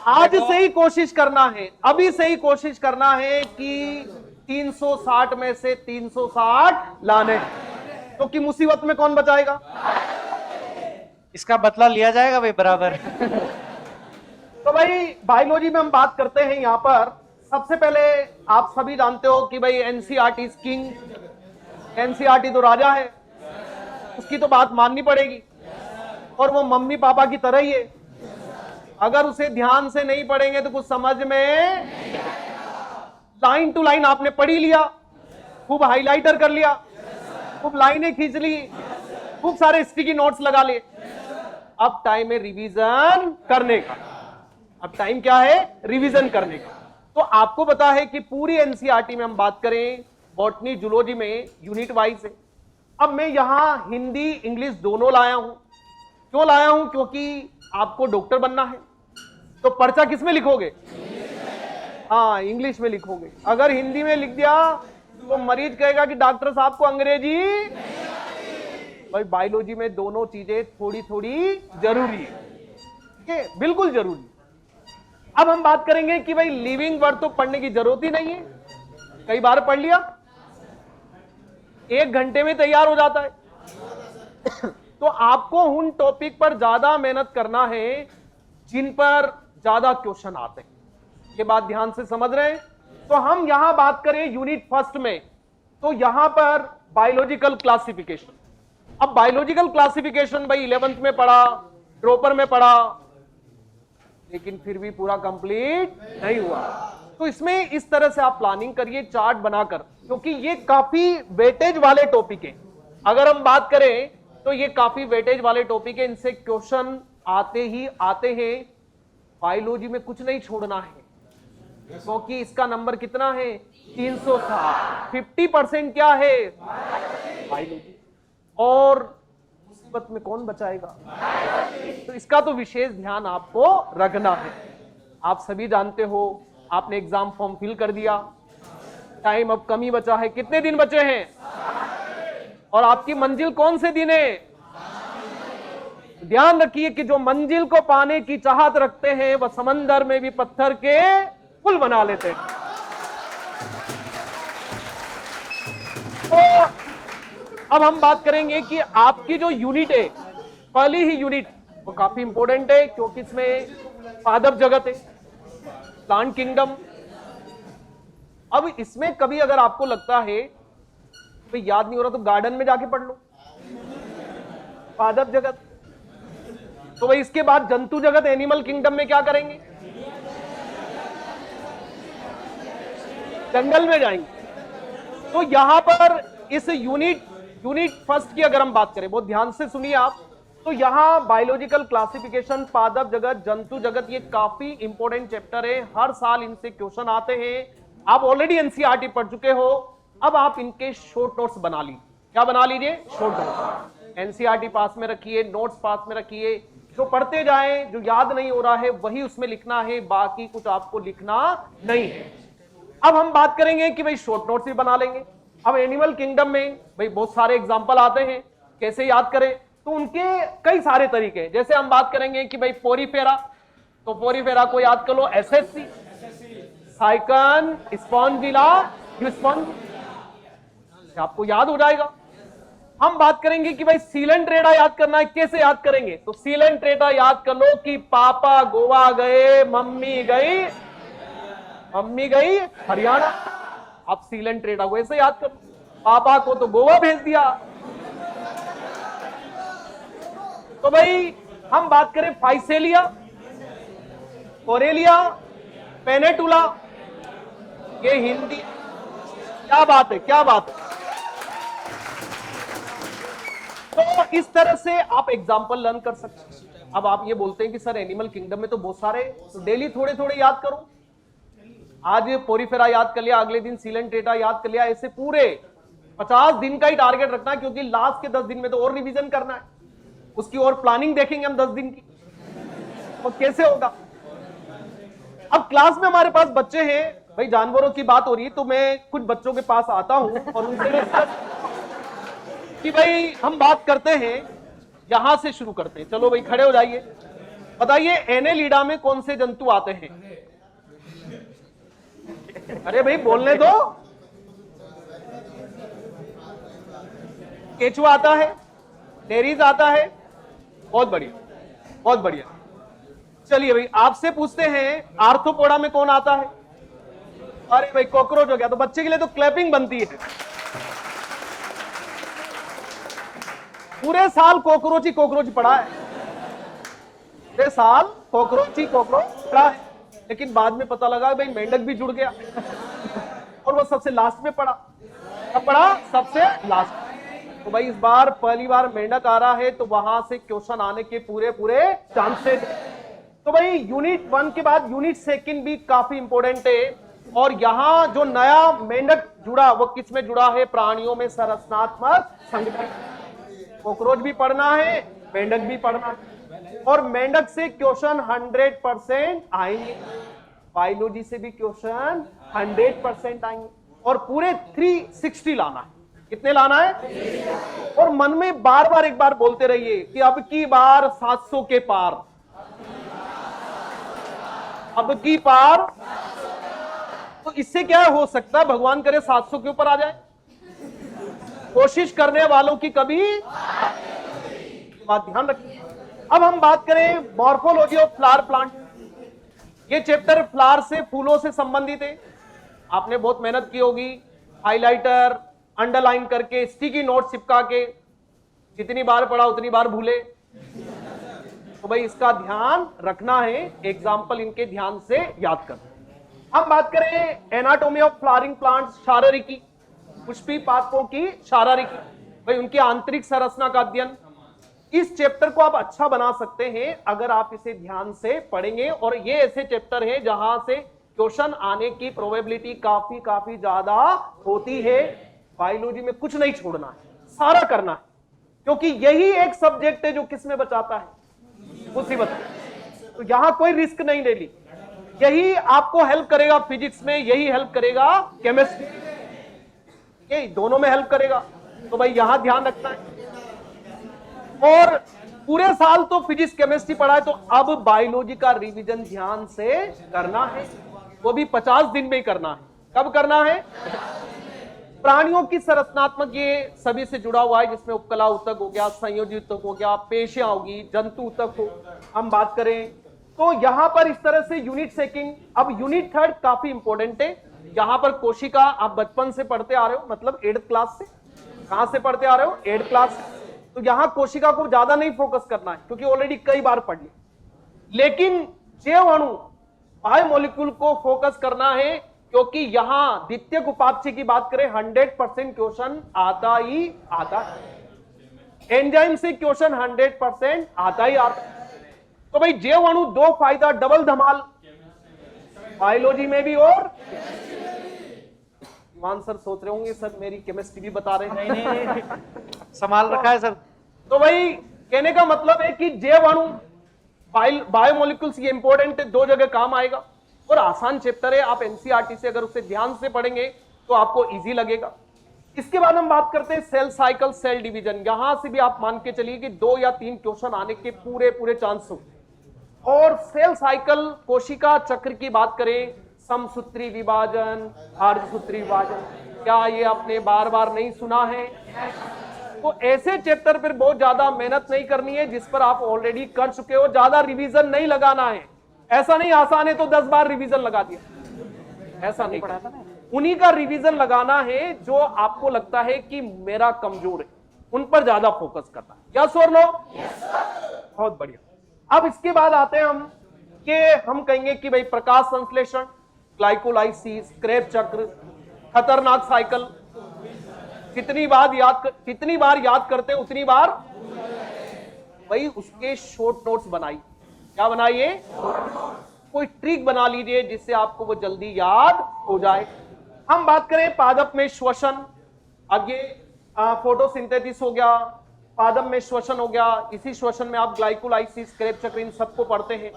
आज से ही कोशिश करना है, अभी से ही कोशिश करना है कि 360 में से 360 लाने, तो कि मुसीबत में कौन बचाएगा? इसका बदला लिया जाएगा भाई बराबर। तो भाई बायोलॉजी में हम बात करते हैं, यहां पर सबसे पहले आप सभी जानते हो कि भाई एनसीईआरटी इज किंग, एनसीईआरटी तो राजा है, उसकी तो बात माननी पड़ेगी, और वो मम्मी पापा की तरह ही है। अगर उसे ध्यान से नहीं पढ़ेंगे तो कुछ समझ में, लाइन टू लाइन आपने पढ़ी लिया, खूब हाइलाइटर कर लिया, खूब लाइनें खींच ली, खूब सारे स्टिकी नोट्स लगा लिए। अब टाइम है रिवीजन करने का, अब टाइम क्या है? रिवीजन करने का। तो आपको पता है कि पूरी एनसीईआरटी में हम बात करें, बॉटनी जूलॉजी में यूनिट वाइज है। अब मैं यहां हिंदी इंग्लिश दोनों लाया हूं। क्यों लाया हूं? क्योंकि आपको डॉक्टर बनना है, तो पर्चा किस में लिखोगे? हाँ, इंग्लिश में लिखोगे। अगर हिंदी में लिख दिया तो मरीज कहेगा कि डॉक्टर साहब को अंग्रेजी। भाई बायोलॉजी में दोनों चीजें थोड़ी थोड़ी जरूरी है, ठीक है, बिल्कुल जरूरी। अब हम बात करेंगे कि भाई लिविंग वर्ड तो पढ़ने की जरूरत ही नहीं है, कई बार पढ़ लिया, 1 घंटे में तैयार हो जाता है। तो आपको उन टॉपिक पर ज्यादा मेहनत करना है जिन पर ज्यादा क्वेश्चन आते हैं। ये बात ध्यान से समझ रहे हैं? तो हम यहां बात करें यूनिट फर्स्ट में, तो यहां पर बायोलॉजिकल क्लासिफिकेशन। अब बायोलॉजिकल क्लासिफिकेशन भाई 11th में पढ़ा, ड्रॉपर में पढ़ा, लेकिन फिर भी पूरा कंप्लीट नहीं हुआ। तो इसमें इस तरह से आप प्लानिंग करिए चार्ट बनाकर, क्योंकि ये काफी वेटेज वाले टॉपिक है। अगर हम बात करें तो ये काफी वेटेज वाले टॉपिक है, इनसे क्वेश्चन आते ही आते हैं। बायोलॉजी में कुछ नहीं छोड़ना है, क्योंकि इसका नंबर कितना है? 360। 50% क्या है? बायोलॉजी। और मुसीबत में कौन बचाएगा? तो इसका तो विशेष ध्यान आपको रखना है। आप सभी जानते हो, आपने एग्जाम फॉर्म फिल कर दिया, टाइम अब कम ही बचा है। कितने दिन बचे हैं? और आपकी मंजिल कौन से दिन है? ध्यान रखिए कि जो मंजिल को पाने की चाहत रखते हैं वह समंदर में भी पत्थर के पुल बना लेते हैं। अब हम बात करेंगे कि आपकी जो यूनिट है, पहली ही यूनिट, वो काफी इंपॉर्टेंट है क्योंकि इसमें पादप जगत है, प्लांट किंगडम। अब इसमें कभी अगर आपको लगता है तो याद नहीं हो रहा तो गार्डन में जाके पढ़ लो, पादप जगत। तो भाई इसके बाद जंतु जगत, एनिमल किंगडम में क्या करेंगे? जंगल में जाएंगे। तो यहां पर इस यूनिट फर्स्ट की अगर हम बात करें, बहुत ध्यान से सुनिए आप, तो यहां बायोलॉजिकल क्लासिफिकेशन, पादप जगत, जंतु जगत, ये काफी इंपॉर्टेंट चैप्टर है। हर साल इनसे क्वेश्चन आते हैं। आप ऑलरेडी एनसीईआरटी पढ़ चुके हो, अब आप इनके शॉर्ट नोट्स बना लीजिए। क्या बना लीजिए? Short notes. एनसीईआरटी पास में रखिए, नोट्स पास में रखिए, जो पढ़ते जाएं, जो याद नहीं हो रहा है वही उसमें लिखना है, बाकी कुछ आपको लिखना नहीं है। अब हम बात करेंगे कि भाई शॉर्ट नोट्स भी बना लेंगे। अब एनिमल किंगडम में भाई बहुत सारे एग्जांपल आते हैं, कैसे याद करें? तो उनके कई सारे तरीके हैं। जैसे हम बात करेंगे कि भाई पोरीफेरा, तो पोरीफेरा को याद कर लो एसएससी, साइकन, स्पॉन्जिला, आपको याद हो जाएगा। हम बात करेंगे कि भाई सीलेंट्रेटा याद करना है, कैसे याद करेंगे? तो सीलेंट्रेटा याद कर लो कि पापा गोवा गए, मम्मी गई हरियाणा। आप सीलेंट्रेटा को ऐसे याद करो, पापा को तो गोवा भेज दिया। तो भाई हम बात करें फाइसेलिया, ओरेलिया, पेनेटुला, ये हिंदी, क्या बात है, क्या बात है। तो इस तरह से आप एग्जाम्पल लर्न कर सकते हैं। अब आप ये बोलते हैं कि सर एनिमल किंगडम में तो बहुत सारे, तो डेली थोड़े थोड़े याद करो। आज पोरीफेरा याद कर लिया, अगले दिन सीलेंट्रेटा याद कर लिया, ऐसे पूरे 50 दिन का ही टारगेट रखना है, क्योंकि लास्ट के 10 दिन में तो और रिवीजन करना है, उसकी और प्लानिंग देखेंगे हम 10 दिन की, तो कैसे होगा। अब क्लास में हमारे पास बच्चे हैं, भाई जानवरों की बात हो रही है तो मैं कुछ बच्चों के पास आता हूं और उनसे कि भाई हम बात करते हैं, यहां से शुरू करते हैं। चलो भाई खड़े हो जाइए, बताइए एनेलिडा में कौन से जंतु आते हैं? अरे भाई बोलने दो। केचुआ आता है, टेरीज आता है, बहुत बढ़िया, बहुत बढ़िया। चलिए भाई आपसे पूछते हैं आर्थ्रोपोडा में कौन आता है? अरे भाई कॉकरोच हो गया। तो बच्चे के लिए तो क्लैपिंग बनती है। पूरे साल कॉकरोच ही कॉकरोच पड़ा है, पूरे साल कॉकरोच ही कॉकरोच पड़ा है, लेकिन बाद में पता लगा भाई मेंढक भी जुड़ गया और वो सबसे लास्ट में पड़ा। कब पड़ा? सबसे लास्ट। तो भाई इस बार पहली बार मेंढक आ रहा है, तो वहां से क्वेश्चन आने के पूरे पूरे चांसेस। तो भाई यूनिट 1 के बाद यूनिट 2 भी काफी इंपॉर्टेंट है। और यहां जो नया मेंढक जुड़ा वो किस में जुड़ा है? प्राणियों में संरचनात्मक संगठन। कॉकरोच भी पढ़ना है, मेंढक भी पढ़ना है, और मेंढक से क्वेश्चन 100% आएंगे, बायोलॉजी से भी क्वेश्चन 100% आएंगे, और पूरे 360 लाना है। कितने लाना है? और मन में बार बार एक बार बोलते रहिए कि अब की बार 700 के पार, अब की पार। तो इससे क्या हो सकता है? भगवान करे 700 के ऊपर आ जाए। कोशिश करने वालों की कभी बात ध्यान रखिए। अब हम बात करें मॉर्फोलॉजी ऑफ फ्लावर प्लांट। ये चैप्टर फ्लावर से, फूलों से संबंधित है। आपने बहुत मेहनत की होगी, हाइलाइटर, अंडरलाइन करके, स्टिकी नोट चिपका के, जितनी बार पढ़ा उतनी बार भूले। तो भाई इसका ध्यान रखना है, एग्जाम्पल इनके ध्यान से याद कर। हम बात करें एनाटॉमी ऑफ फ्लावरिंग प्लांट्स, शारीरिकी, पुष्पी पादपों की शारीरिकी, भाई उनकी आंतरिक संरचना का अध्ययन। इस चैप्टर को आप अच्छा बना सकते हैं अगर आप इसे ध्यान से पढ़ेंगे, और ये ऐसे चैप्टर है जहां से क्वेश्चन आने की प्रोबेबिलिटी काफी ज्यादा होती है। बायोलॉजी में कुछ नहीं छोड़ना है, सारा करना है, क्योंकि यही एक सब्जेक्ट है जो किसमें बचाता है? मुसीबत। तो यहां कोई रिस्क नहीं ले ली। यही आपको हेल्प करेगा फिजिक्स में, यही हेल्प करेगा केमिस्ट्री, ये दोनों में हेल्प करेगा। तो भाई यहां ध्यान रखना है। और पूरे साल तो फिजिक्स केमिस्ट्री पढ़ा है, तो अब बायोलॉजी का रिवीजन ध्यान से करना है, वो भी 50 दिन में ही करना है। कब करना है? प्राणियों की संरचनात्मक ये सभी से जुड़ा हुआ है, जिसमें उपकला ऊतक हो गया, संयोजी ऊतक हो गया, पेशियां होगी, जंतु ऊतक हो हम बात करें तो यहां पर इस तरह से यूनिट सेकिंग। अब यूनिट थर्ड काफी इंपॉर्टेंट है। यहां पर कोशिका आप बचपन से पढ़ते आ रहे हो, मतलब 8th क्लास से। कहां से पढ़ते आ रहे हो? 8th क्लास से। तो यहां कोशिका को ज्यादा नहीं फोकस करना है क्योंकि ऑलरेडी कई बार पढ़ लिया। लेकिन जैव अणु बायोमोलिक्यूल को फोकस करना है क्योंकि यहां द्वितीयक उपापचय की बात करें 100% क्वेश्चन आता ही आता है। एंजाइम से क्वेश्चन 100% आता ही आता है। तो भाई जैव अणु 2 फायदा डबल धमाल, बायोलॉजी में भी और ईमान सर सोच रहे होंगे सर मेरी केमिस्ट्री भी बता रहे हैं। नहीं संभाल रखा है सर। तो भाई कहने का मतलब है कि जैव अणु बायोमोलिक्यूल्स ये इंपॉर्टेंट है, 2 जगह काम आएगा और आसान चैप्टर है। आप एनसीईआरटी से अगर उसे ध्यान से पढ़ेंगे तो आपको इजी लगेगा। इसके बाद हम बात करते हैं सेल साइकिल, सेल डिवीजन। यहां से भी आप मान के चलिए कि 2 या 3 क्वेश्चन आने के पूरे चांस होते हैं। और सेल साइकिल कोशिका चक्र की बात करें, समसूत्री विभाजन, अर्धसूत्री विभाजन, क्या ये आपने बार बार नहीं सुना है? तो ऐसे चैप्टर पर बहुत ज्यादा मेहनत नहीं करनी है जिस पर आप ऑलरेडी कर चुके हो। ज्यादा रिवीजन नहीं लगाना है। ऐसा नहीं आसान है तो 10 बार रिवीजन लगा दिया, ऐसा नहीं पढ़ा था। उन्हीं का रिवीजन लगाना है जो आपको लगता है कि मेरा कमजोर है, उन पर ज्यादा फोकस करना है। यस और नो? बहुत बढ़िया। अब इसके बाद आते हैं हम कहेंगे कि भाई प्रकाश संश्लेषण, ग्लाइकोलाइसिस, क्रेब चक्र, खतरनाक साइकिल। कितनी बार याद करते हैं उतनी बार भाई उसके शॉर्ट नोट्स बनाइए। क्या बनाइए? कोई ट्रिक बना लीजिए जिससे आपको वो जल्दी याद हो जाए। हम बात करें पादप में श्वसन, आगे फोटोसिंथेसिस हो गया, पादप में श्वसन हो गया। इसी श्वसन में आप ग्लाइकोलाइसिस, क्रेब चक्र इन सबको पढ़ते हैं।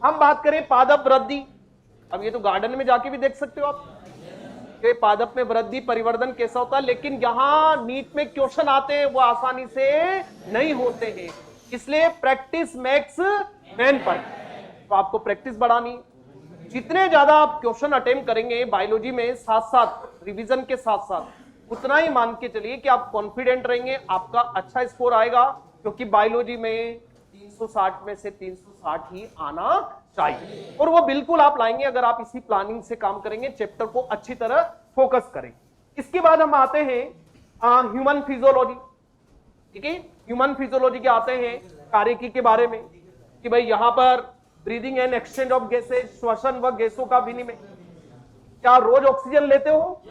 हम बात करें पादप वृद्धि। अब ये तो गार्डन में जाके भी देख सकते हो आप कि पादप में वृद्धि परिवर्धन कैसा होता है, लेकिन यहां नीट में क्वेश्चन आते हैं वो आसानी से नहीं होते हैं, इसलिए प्रैक्टिस मेक्स मैन परफेक्ट। तो आपको प्रैक्टिस बढ़ानी, जितने ज्यादा आप क्वेश्चन अटेम्प्ट करेंगे बायोलॉजी में साथ साथ रिवीजन के साथ साथ, उतना ही मान के चलिए कि आप कॉन्फिडेंट रहेंगे, आपका अच्छा स्कोर आएगा। क्योंकि बायोलॉजी में 360 में से 360 ही आना चाहिए और वो बिल्कुल आप लाएंगे अगर आप इसी प्लानिंग से काम करेंगे, चैप्टर को अच्छी तरह फोकस करें। इसके बाद हम आते हैं ह्यूमन फिजियोलॉजी। ठीक है, ह्यूमन फिजियोलॉजी के आते हैं कार्यकी के बारे में कि भाई यहां पर breathing and exchange of gases, श्वसन व गैसों का विनिमय। क्या रोज ऑक्सीजन लेते हो?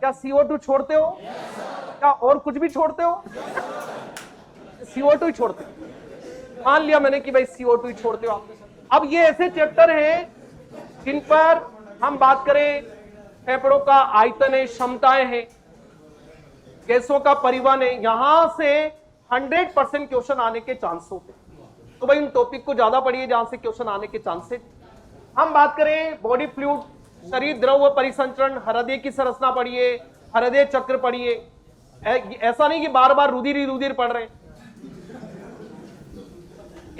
क्या CO2 छोड़ते हो? क्या और कुछ भी छोड़ते हो? CO2 ही छोड़ते हो। मान लिया मैंने कि भाई CO2 ही छोड़ते हो आप। अब ये ऐसे चैप्टर हैं जिन पर हम बात करें फेफड़ों का आयतन है, क्षमताएं हैं, गैसों का परिवहन है, यहां से 100% क्वेश्चन आने के चांस होते हैं। तो भाई उन टॉपिक को ज्यादा पढ़िए जहां से क्वेश्चन आने के चांसेस। हम बात करें बॉडी फ्लूइड, शरीर द्रव परिसंचरण, हृदय की संरचना पढ़िए, हृदय चक्र पढ़िए। ऐसा नहीं कि बार बार रुधिर ही रुधिर पढ़ रहे हैं।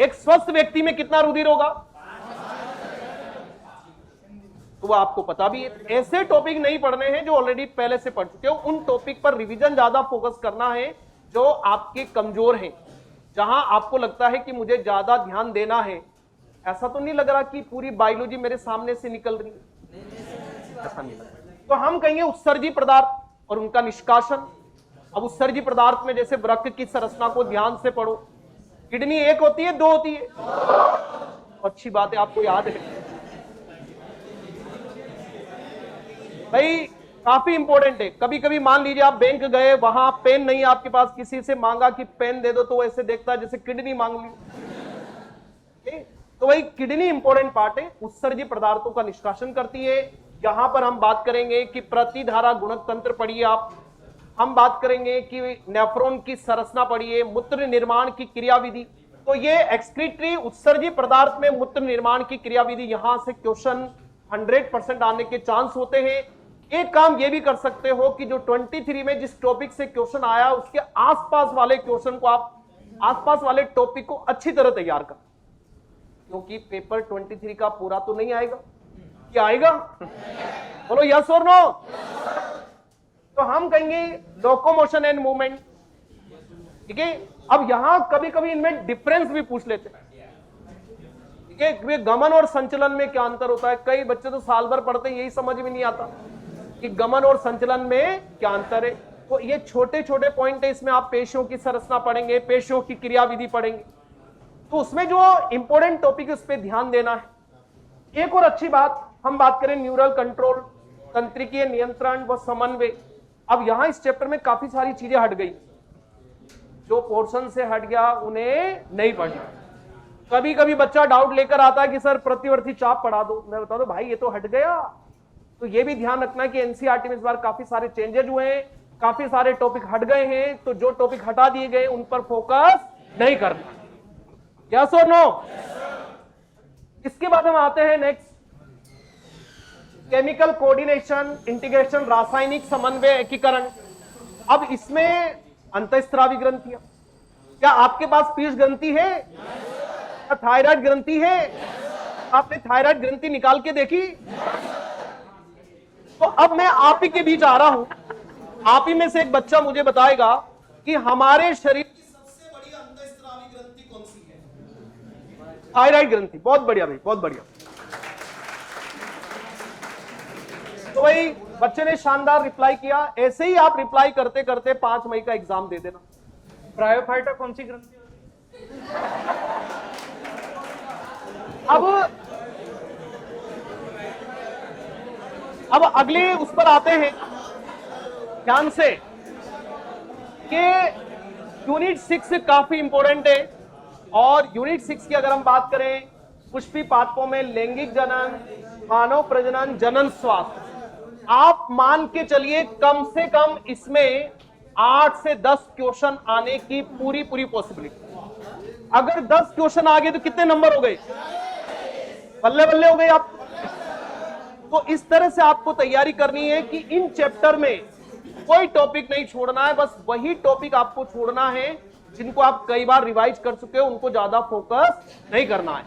एक स्वस्थ व्यक्ति में कितना रुधिर होगा तो वो आपको पता भी है। ऐसे टॉपिक नहीं पढ़ने हैं जो ऑलरेडी पहले से पढ़ चुके हो, उन टॉपिक पर रिवीजन ज्यादा फोकस करना है जो आपके कमजोर हैं, जहां आपको लगता है कि मुझे ज्यादा ध्यान देना है। ऐसा तो नहीं लग रहा कि पूरी बायोलॉजी मेरे सामने से निकल रही है, ऐसा नहीं लग रहा। तो हम कहेंगे उत्सर्जी पदार्थ और उनका निष्कासन। अब उत्सर्जी पदार्थ में जैसे वृक्क की संरचना को ध्यान से पढ़ो। किडनी एक होती है, 2 होती है? अच्छी बात है, आपको याद है भाई, काफी इंपॉर्टेंट है। कभी कभी मान लीजिए आप बैंक गए, वहां पेन नहीं आपके पास, किसी से मांगा कि पेन दे दो, तो ऐसे देखता है जैसे किडनी मांग ली। तो भाई किडनी इंपॉर्टेंट पार्ट है, उत्सर्जी पदार्थों का निष्कासन करती है। यहां पर हम बात करेंगे कि प्रतिधारा गुणक तंत्र पढ़िए आप। हम बात करेंगे कि नेफ्रॉन की संरचना पढ़िए, मूत्र निर्माण की क्रियाविधि। तो ये एक्सक्रीटरी उत्सर्जी पदार्थ में मूत्र निर्माण की क्रियाविधि, यहां से क्वेश्चन 100% आने के चांस होते हैं। एक काम ये भी कर सकते हो कि जो 23 में जिस टॉपिक से क्वेश्चन आया उसके आसपास वाले क्वेश्चन को आप, आसपास वाले टॉपिक को अच्छी तरह तैयार कर, क्योंकि पेपर 23 का पूरा तो नहीं आएगा। क्या आएगा? बोलो यस और नो। तो हम कहेंगे लोकोमोशन एंड मूवमेंट। ठीक है, अब यहां कभी कभी इनमें डिफरेंस भी पूछ लेते हैं। ठीक है, गमन और संचलन में क्या अंतर होता है? कई बच्चे तो साल भर पढ़ते हैं, यही समझ में नहीं आता कि गमन और संचलन में क्या अंतर है। तो ये छोटे छोटे पॉइंट है, इसमें आप पेशियों की संरचना पढ़ेंगे, पेशियों की क्रियाविधि पढ़ेंगे, तो उसमें जो इंपॉर्टेंट टॉपिक है उस पर ध्यान देना है। एक और अच्छी बात, हम बात करें न्यूरल कंट्रोल, तंत्रिकीय नियंत्रण व समन्वय। अब यहां इस चैप्टर में काफी सारी चीजें हट गई, जो पोर्शन से हट गया उन्हें नहीं पढ़ना। कभी कभी बच्चा डाउट लेकर आता है कि सर प्रतिवर्ती चाप पढ़ा दो, मैं बता दो भाई ये तो हट गया। तो ये भी ध्यान रखना कि एनसीईआरटी में इस बार काफी सारे चेंजेस हुए हैं, काफी सारे टॉपिक हट गए हैं, तो जो टॉपिक हटा दिए गए उन पर फोकस नहीं करना। यस और नो? इसके बाद हम आते हैं नेक्स्ट, केमिकल कोऑर्डिनेशन, इंटीग्रेशन, रासायनिक समन्वय, एकीकरण। अब इसमें अंतःस्रावी ग्रंथियां, क्या आपके पास पीयूष ग्रंथि है? क्या थायराइड ग्रंथि है? आपने थायराइड ग्रंथि निकाल के देखी? तो अब मैं आप ही के बीच आ रहा हूं, आप ही में से एक बच्चा मुझे बताएगा कि हमारे शरीर की सबसे बड़ी अंतःस्रावी ग्रंथि कौन सी है? थायराइड ग्रंथि। बहुत बढ़िया भाई, बहुत बढ़िया। तो भाई बच्चे ने शानदार रिप्लाई किया। ऐसे ही आप रिप्लाई करते करते 5 मई का एग्जाम दे देना। ब्रायोफाइटा कौन सी ग्रंथि? अब अगले उस पर आते हैं ध्यान से कि यूनिट 6 काफी इंपॉर्टेंट है। और यूनिट 6 की अगर हम बात करें, पुष्पी पादपों में लैंगिक जनन, मानव प्रजनन, जनन स्वास्थ्य, आप मान के चलिए कम से कम इसमें 8 से 10 क्वेश्चन आने की पूरी पॉसिबिलिटी। अगर 10 क्वेश्चन आ गए तो कितने नंबर हो गए? बल्ले बल्ले हो गए आप। तो इस तरह से आपको तैयारी करनी है कि इन चैप्टर में कोई टॉपिक नहीं छोड़ना है, बस वही टॉपिक आपको छोड़ना है जिनको आप कई बार रिवाइज कर चुके हो, उनको ज्यादा फोकस नहीं करना है।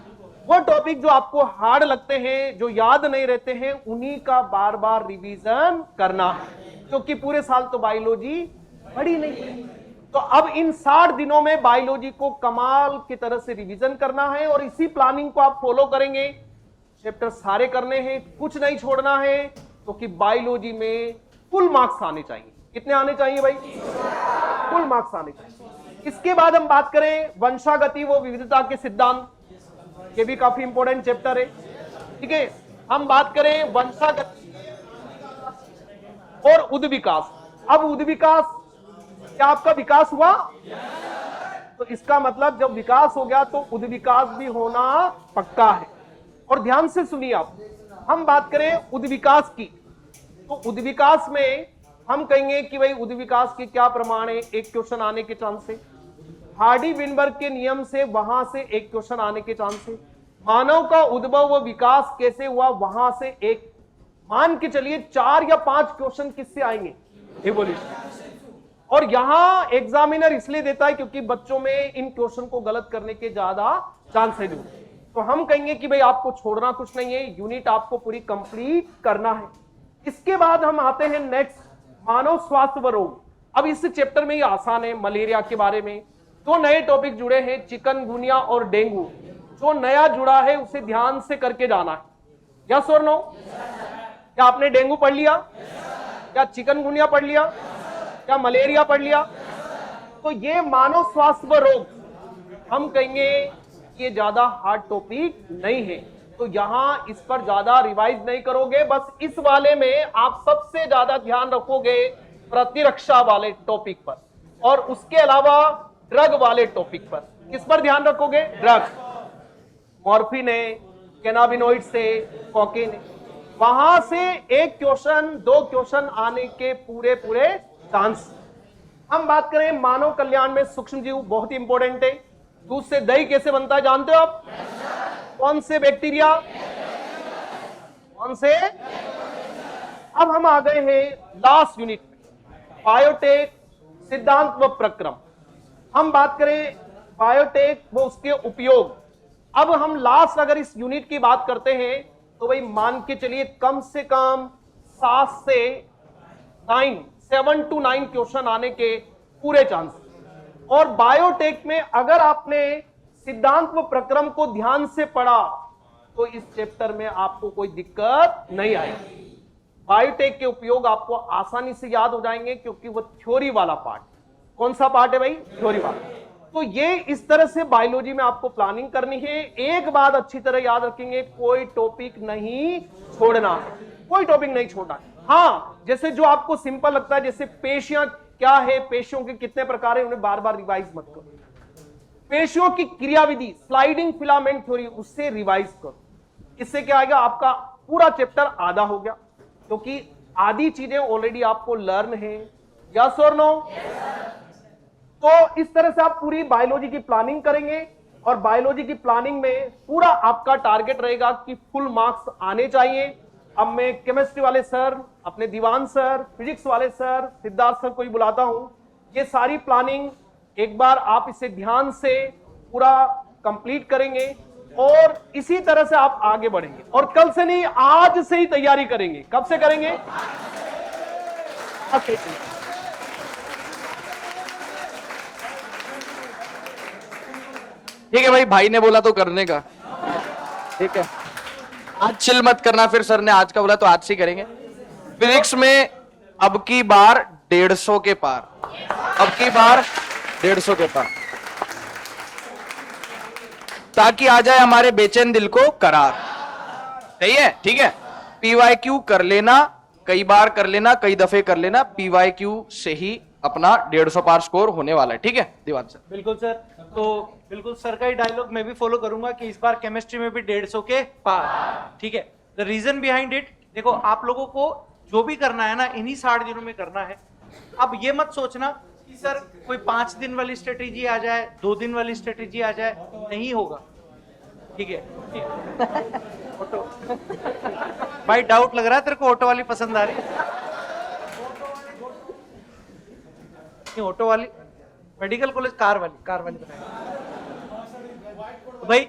वो टॉपिक जो आपको हार्ड लगते हैं, जो याद नहीं रहते हैं, उन्हीं का बार बार रिवीजन करना है, क्योंकि पूरे साल तो बायोलॉजी पढ़ी नहीं। तो अब इन 60 दिनों में बायोलॉजी को कमाल की तरह से रिवीजन करना है और इसी प्लानिंग को आप फॉलो करेंगे। चैप्टर सारे करने हैं, कुछ नहीं छोड़ना है, क्योंकि बायोलॉजी में फुल मार्क्स आने चाहिए। कितने आने चाहिए भाई? फुल मार्क्स आने चाहिए। इसके बाद हम बात करें वंशागति व विविधता के सिद्धांत, ये भी काफी इंपॉर्टेंट चैप्टर है। ठीक है, हम बात करें वंशागति और उद्विकास। अब उद्विकास, क्या आपका विकास हुआ? तो इसका मतलब जब विकास हो गया तो उद्विकास भी होना पक्का है। और ध्यान से सुनिए आप, हम बात करें उद्विकास की, तो उद्विकास में हम कहेंगे कि भाई उद्विकास के क्या प्रमाण है? एक क्वेश्चन आने के चांस है। हार्डी विनबर्ग के नियम से वहां से एक क्वेश्चन आने के चांस है। मानव का उद्भव व विकास कैसे हुआ, वहां से एक, मान के चलिए 4 या 5 क्वेश्चन किससे आएंगे? इवोल्यूशन। और यहां एग्जामिनर इसलिए देता है क्योंकि बच्चों में इन क्वेश्चन को गलत करने के ज्यादा चांस है। तो हम कहेंगे कि भाई आपको छोड़ना कुछ नहीं है, यूनिट आपको पूरी कंप्लीट करना है। इसके बाद हम आते हैं नेक्स्ट, मानव स्वास्थ्य व रोग। अब इस चैप्टर में ये आसान है, मलेरिया के बारे में 2 नए टॉपिक जुड़े हैं, चिकनगुनिया और डेंगू। जो नया जुड़ा है उसे ध्यान से करके जाना है। यस और नो? क्या आपने डेंगू पढ़ लिया? क्या चिकनगुनिया पढ़ लिया? क्या मलेरिया पढ़ लिया? तो ये मानव स्वास्थ्य व रोग, हम कहेंगे ये ज्यादा हार्ड टॉपिक नहीं है, तो यहां इस पर ज्यादा रिवाइज नहीं करोगे। बस इस वाले में आप सबसे ज्यादा ध्यान रखोगे प्रतिरक्षा वाले टॉपिक पर, और उसके अलावा ड्रग वाले टॉपिक पर। किस पर ध्यान रखोगे? ड्रग, मॉर्फिन है, कैनाबिनोइड्स है, कोकेन है। वहां से एक क्वेश्चन 2 क्वेश्चन आने के पूरे चांस। हम बात करें मानव कल्याण में सूक्ष्म जीव, बहुत ही इंपॉर्टेंट है। दूध से दही कैसे बनता है जानते हो आप? कौन से बैक्टीरिया? कौन से? अब हम आ गए हैं लास्ट यूनिट में, बायोटेक सिद्धांत व प्रक्रम। हम बात करें बायोटेक व उसके उपयोग। अब हम लास्ट अगर इस यूनिट की बात करते हैं तो भाई मान के चलिए कम से कम 7 से 9 7 to 9 क्वेश्चन आने के पूरे चांस। और बायोटेक में अगर आपने सिद्धांत व प्रक्रम को ध्यान से पढ़ा तो इस चैप्टर में आपको कोई दिक्कत नहीं आएगी। बायोटेक के उपयोग आपको आसानी से याद हो जाएंगे क्योंकि वो थ्योरी वाला पार्ट। कौन सा पार्ट है भाई? थ्योरी वाला। तो ये इस तरह से बायोलॉजी में आपको प्लानिंग करनी है। एक बात अच्छी तरह याद रखेंगे, कोई टॉपिक नहीं छोड़ना, कोई टॉपिक नहीं छोड़ना। हाँ, जैसे जो आपको सिंपल लगता है, जैसे पेशियां क्या है, पेशियों के कितने प्रकार है, उन्हें बार बार रिवाइज मत करो। पेशियों की क्रियाविधि, स्लाइडिंग फिलामेंट थ्योरी, उससे रिवाइज करो। इससे क्या आएगा, आपका पूरा चैप्टर आधा हो गया, क्योंकि आधी चीजें ऑलरेडी आपको लर्न है। यस और नो? तो इस तरह से आप पूरी बायोलॉजी की प्लानिंग करेंगे और बायोलॉजी की प्लानिंग में पूरा आपका टारगेट रहेगा कि फुल मार्क्स आने चाहिए। अब मैं केमिस्ट्री वाले सर, अपने दीवान सर, फिजिक्स वाले सर, सिद्धार्थ सर को ही बुलाता हूं। ये सारी प्लानिंग एक बार आप इसे ध्यान से पूरा कंप्लीट करेंगे और इसी तरह से आप आगे बढ़ेंगे। और कल से नहीं, आज से ही तैयारी करेंगे। कब से करेंगे? ओके, ठीक है भाई, भाई ने बोला तो करने का, ठीक है। आज चिल मत करना, फिर सर ने आज का बोला तो आज से ही करेंगे। फिजिक्स में अब की बार 150 के पार, अब की बार 150 के पार, ताकि आ जाए हमारे बेचैन दिल को करार। सही है? ठीक है। PYQ कर लेना, कई बार कर लेना, कई दफे कर लेना। PYQ से ही अपना 150 पार स्कोर होने वाला है। ठीक है दीवान सर? बिल्कुल सर। तो बिल्कुल सर का ही डायलॉग मैं भी फॉलो करूंगा कि इस बार केमिस्ट्री में भी 150 के पार। ठीक है। द रीजन बिहाइंड इट, देखो आप लोगों को जो भी करना है ना, इन्हीं 60 दिनों में करना है। अब ये मत सोचना कि सर कोई 5 दिन वाली स्ट्रेटेजी आ जाए, 2 दिन वाली स्ट्रेटेजी आ जाए, नहीं होगा। ठीक है? ऑटो भाई, डाउट लग रहा है तेरे को, ऑटो वाली पसंद आ रही है? ऑटो वाली, मेडिकल कॉलेज कार वाली बनाएंगे। तो भाई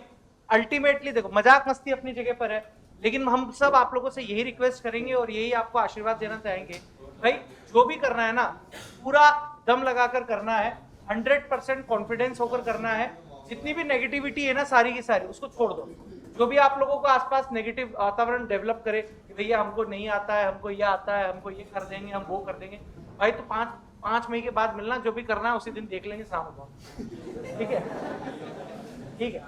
अल्टीमेटली देखो, मजाक मस्ती अपनी जगह पर है, लेकिन हम सब आप लोगों से यही रिक्वेस्ट करेंगे और यही आपको आशीर्वाद देना चाहेंगे। भाई जो भी करना है ना, पूरा दम लगाकर करना है, 100% कॉन्फिडेंस होकर करना है। जितनी भी नेगेटिविटी है ना, सारी की सारी उसको छोड़ दो। जो भी आप लोगों को आसपास नेगेटिव वातावरण डेवलप करे कि भैया हमको नहीं आता है, हमको ये आता है, हमको ये कर देंगे, हम वो कर देंगे, भाई तो 5 मई के बाद मिलना, जो भी करना है उसी दिन देख लेंगे शाम को। ठीक है? ठीक है।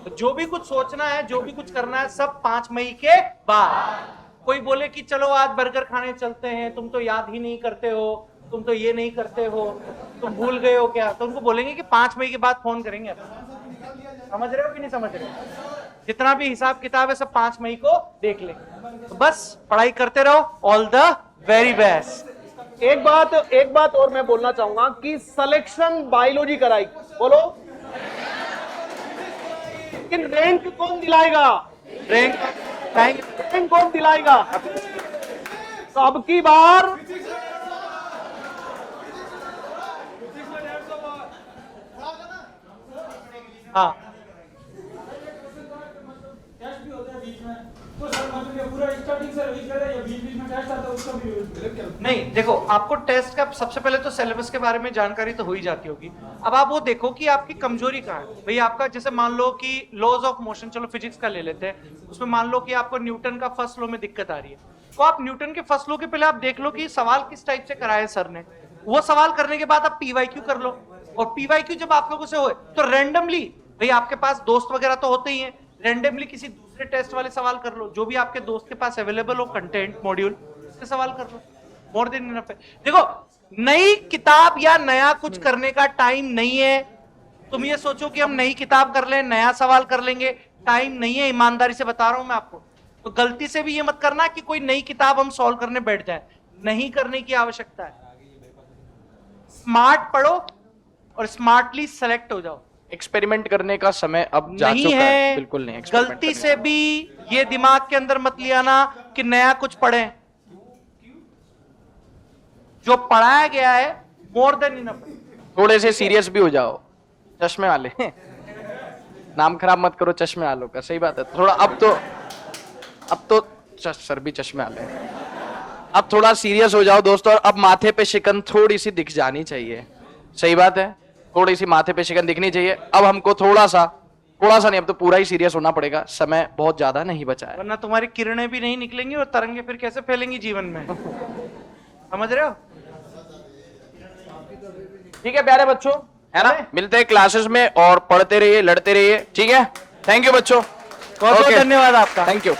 तो जो भी कुछ सोचना है, जो भी कुछ करना है, सब 5 मई के बाद। कोई बोले कि चलो आज बर्गर खाने चलते हैं, तुम तो याद ही नहीं करते हो, तुम तो ये नहीं करते हो, तुम भूल गए हो क्या, तो उनको बोलेंगे कि 5 मई के बाद फोन करेंगे। समझ रहे हो कि नहीं समझ रहे हो? जितना भी हिसाब किताब है सब 5 मई को देख लेंगे। तो बस पढ़ाई करते रहो। All the very best. एक बात और मैं बोलना चाहूंगा कि सिलेक्शन बायोलॉजी कराई, बोलो, लेकिन रैंक कौन दिलाएगा? रैंक कौन दिलाएगा? तो अब की बार हाँ, टेस्ट भी होता है बीच में, तो सर मतलब पूरा स्टार्टिंग से रिवीज करें या बीच बीच में टेस्ट आता है उसका भी? नहीं देखो, आपको टेस्ट का सबसे पहले तो सिलेबस के बारे में जानकारी तो हो ही जाती होगी। अब आप वो देखो कि आपकी कमजोरी कहाँ है। भाई आपका जैसे मान लो कि लॉज ऑफ मोशन, चलो फिजिक्स का ले लेते हैं, उसमें मान लो कि आपको न्यूटन का फर्स्ट लॉ में दिक्कत आ रही है, तो आप न्यूटन के फर्स्ट लॉ के पहले आप देख लो कि सवाल किस टाइप से कराए सर ने। वो सवाल करने के बाद आप PYQ कर लो, और PYQ जब आप लोगों से हो तो रैंडमली, भाई आपके पास दोस्त वगैरह तो होते ही हैं, रैंडमली किसी दूसरे टेस्ट वाले सवाल कर लो, जो भी आपके दोस्त के पास अवेलेबल हो कंटेंट मॉड्यूल, उससे सवाल कर लो। मोर देन इनफ है। देखो, नई किताब या नया कुछ करने का टाइम नहीं है। तुम ये सोचो कि हम नई किताब कर लें, नया सवाल कर लेंगे, टाइम नहीं है। ईमानदारी से बता रहा हूं मैं आपको। तो गलती से भी ये मत करना कि कोई नई किताब हम सॉल्व करने बैठ जाए, नहीं करने की आवश्यकता है। स्मार्ट पढ़ो और स्मार्टली सेलेक्ट हो जाओ। एक्सपेरिमेंट करने का समय अब जा नहीं चुका है। है, बिल्कुल नहीं। गलती से भी ये दिमाग के अंदर मत ले आना कि नया कुछ पढ़ें। जो पढ़ाया गया है मोर देन इनफ। थोड़े से सीरियस भी हो जाओ, चश्मे वाले नाम खराब मत करो चश्मे वालों का। सही बात है। थोड़ा अब तो सर भी चश्मे वाले हैं। अब थोड़ा सीरियस हो जाओ दोस्तों, और अब माथे पे शिकन थोड़ी सी दिख जानी चाहिए। सही बात है, थोड़ी सी माथे पे शिकन दिखनी चाहिए। अब हमको थोड़ा सा नहीं, अब तो पूरा ही सीरियस होना पड़ेगा, समय बहुत ज्यादा नहीं बचा है। वरना तुम्हारी किरणें भी नहीं निकलेंगी और तरंगे फिर कैसे फैलेंगी जीवन में। समझ रहे हो? ठीक है प्यारे बच्चों, है ना? मिलते हैं क्लासेस में और पढ़ते रहिए, लड़ते रहिए, ठीक है? थैंक यू बच्चों, बहुत बहुत धन्यवाद आपका। Thank you.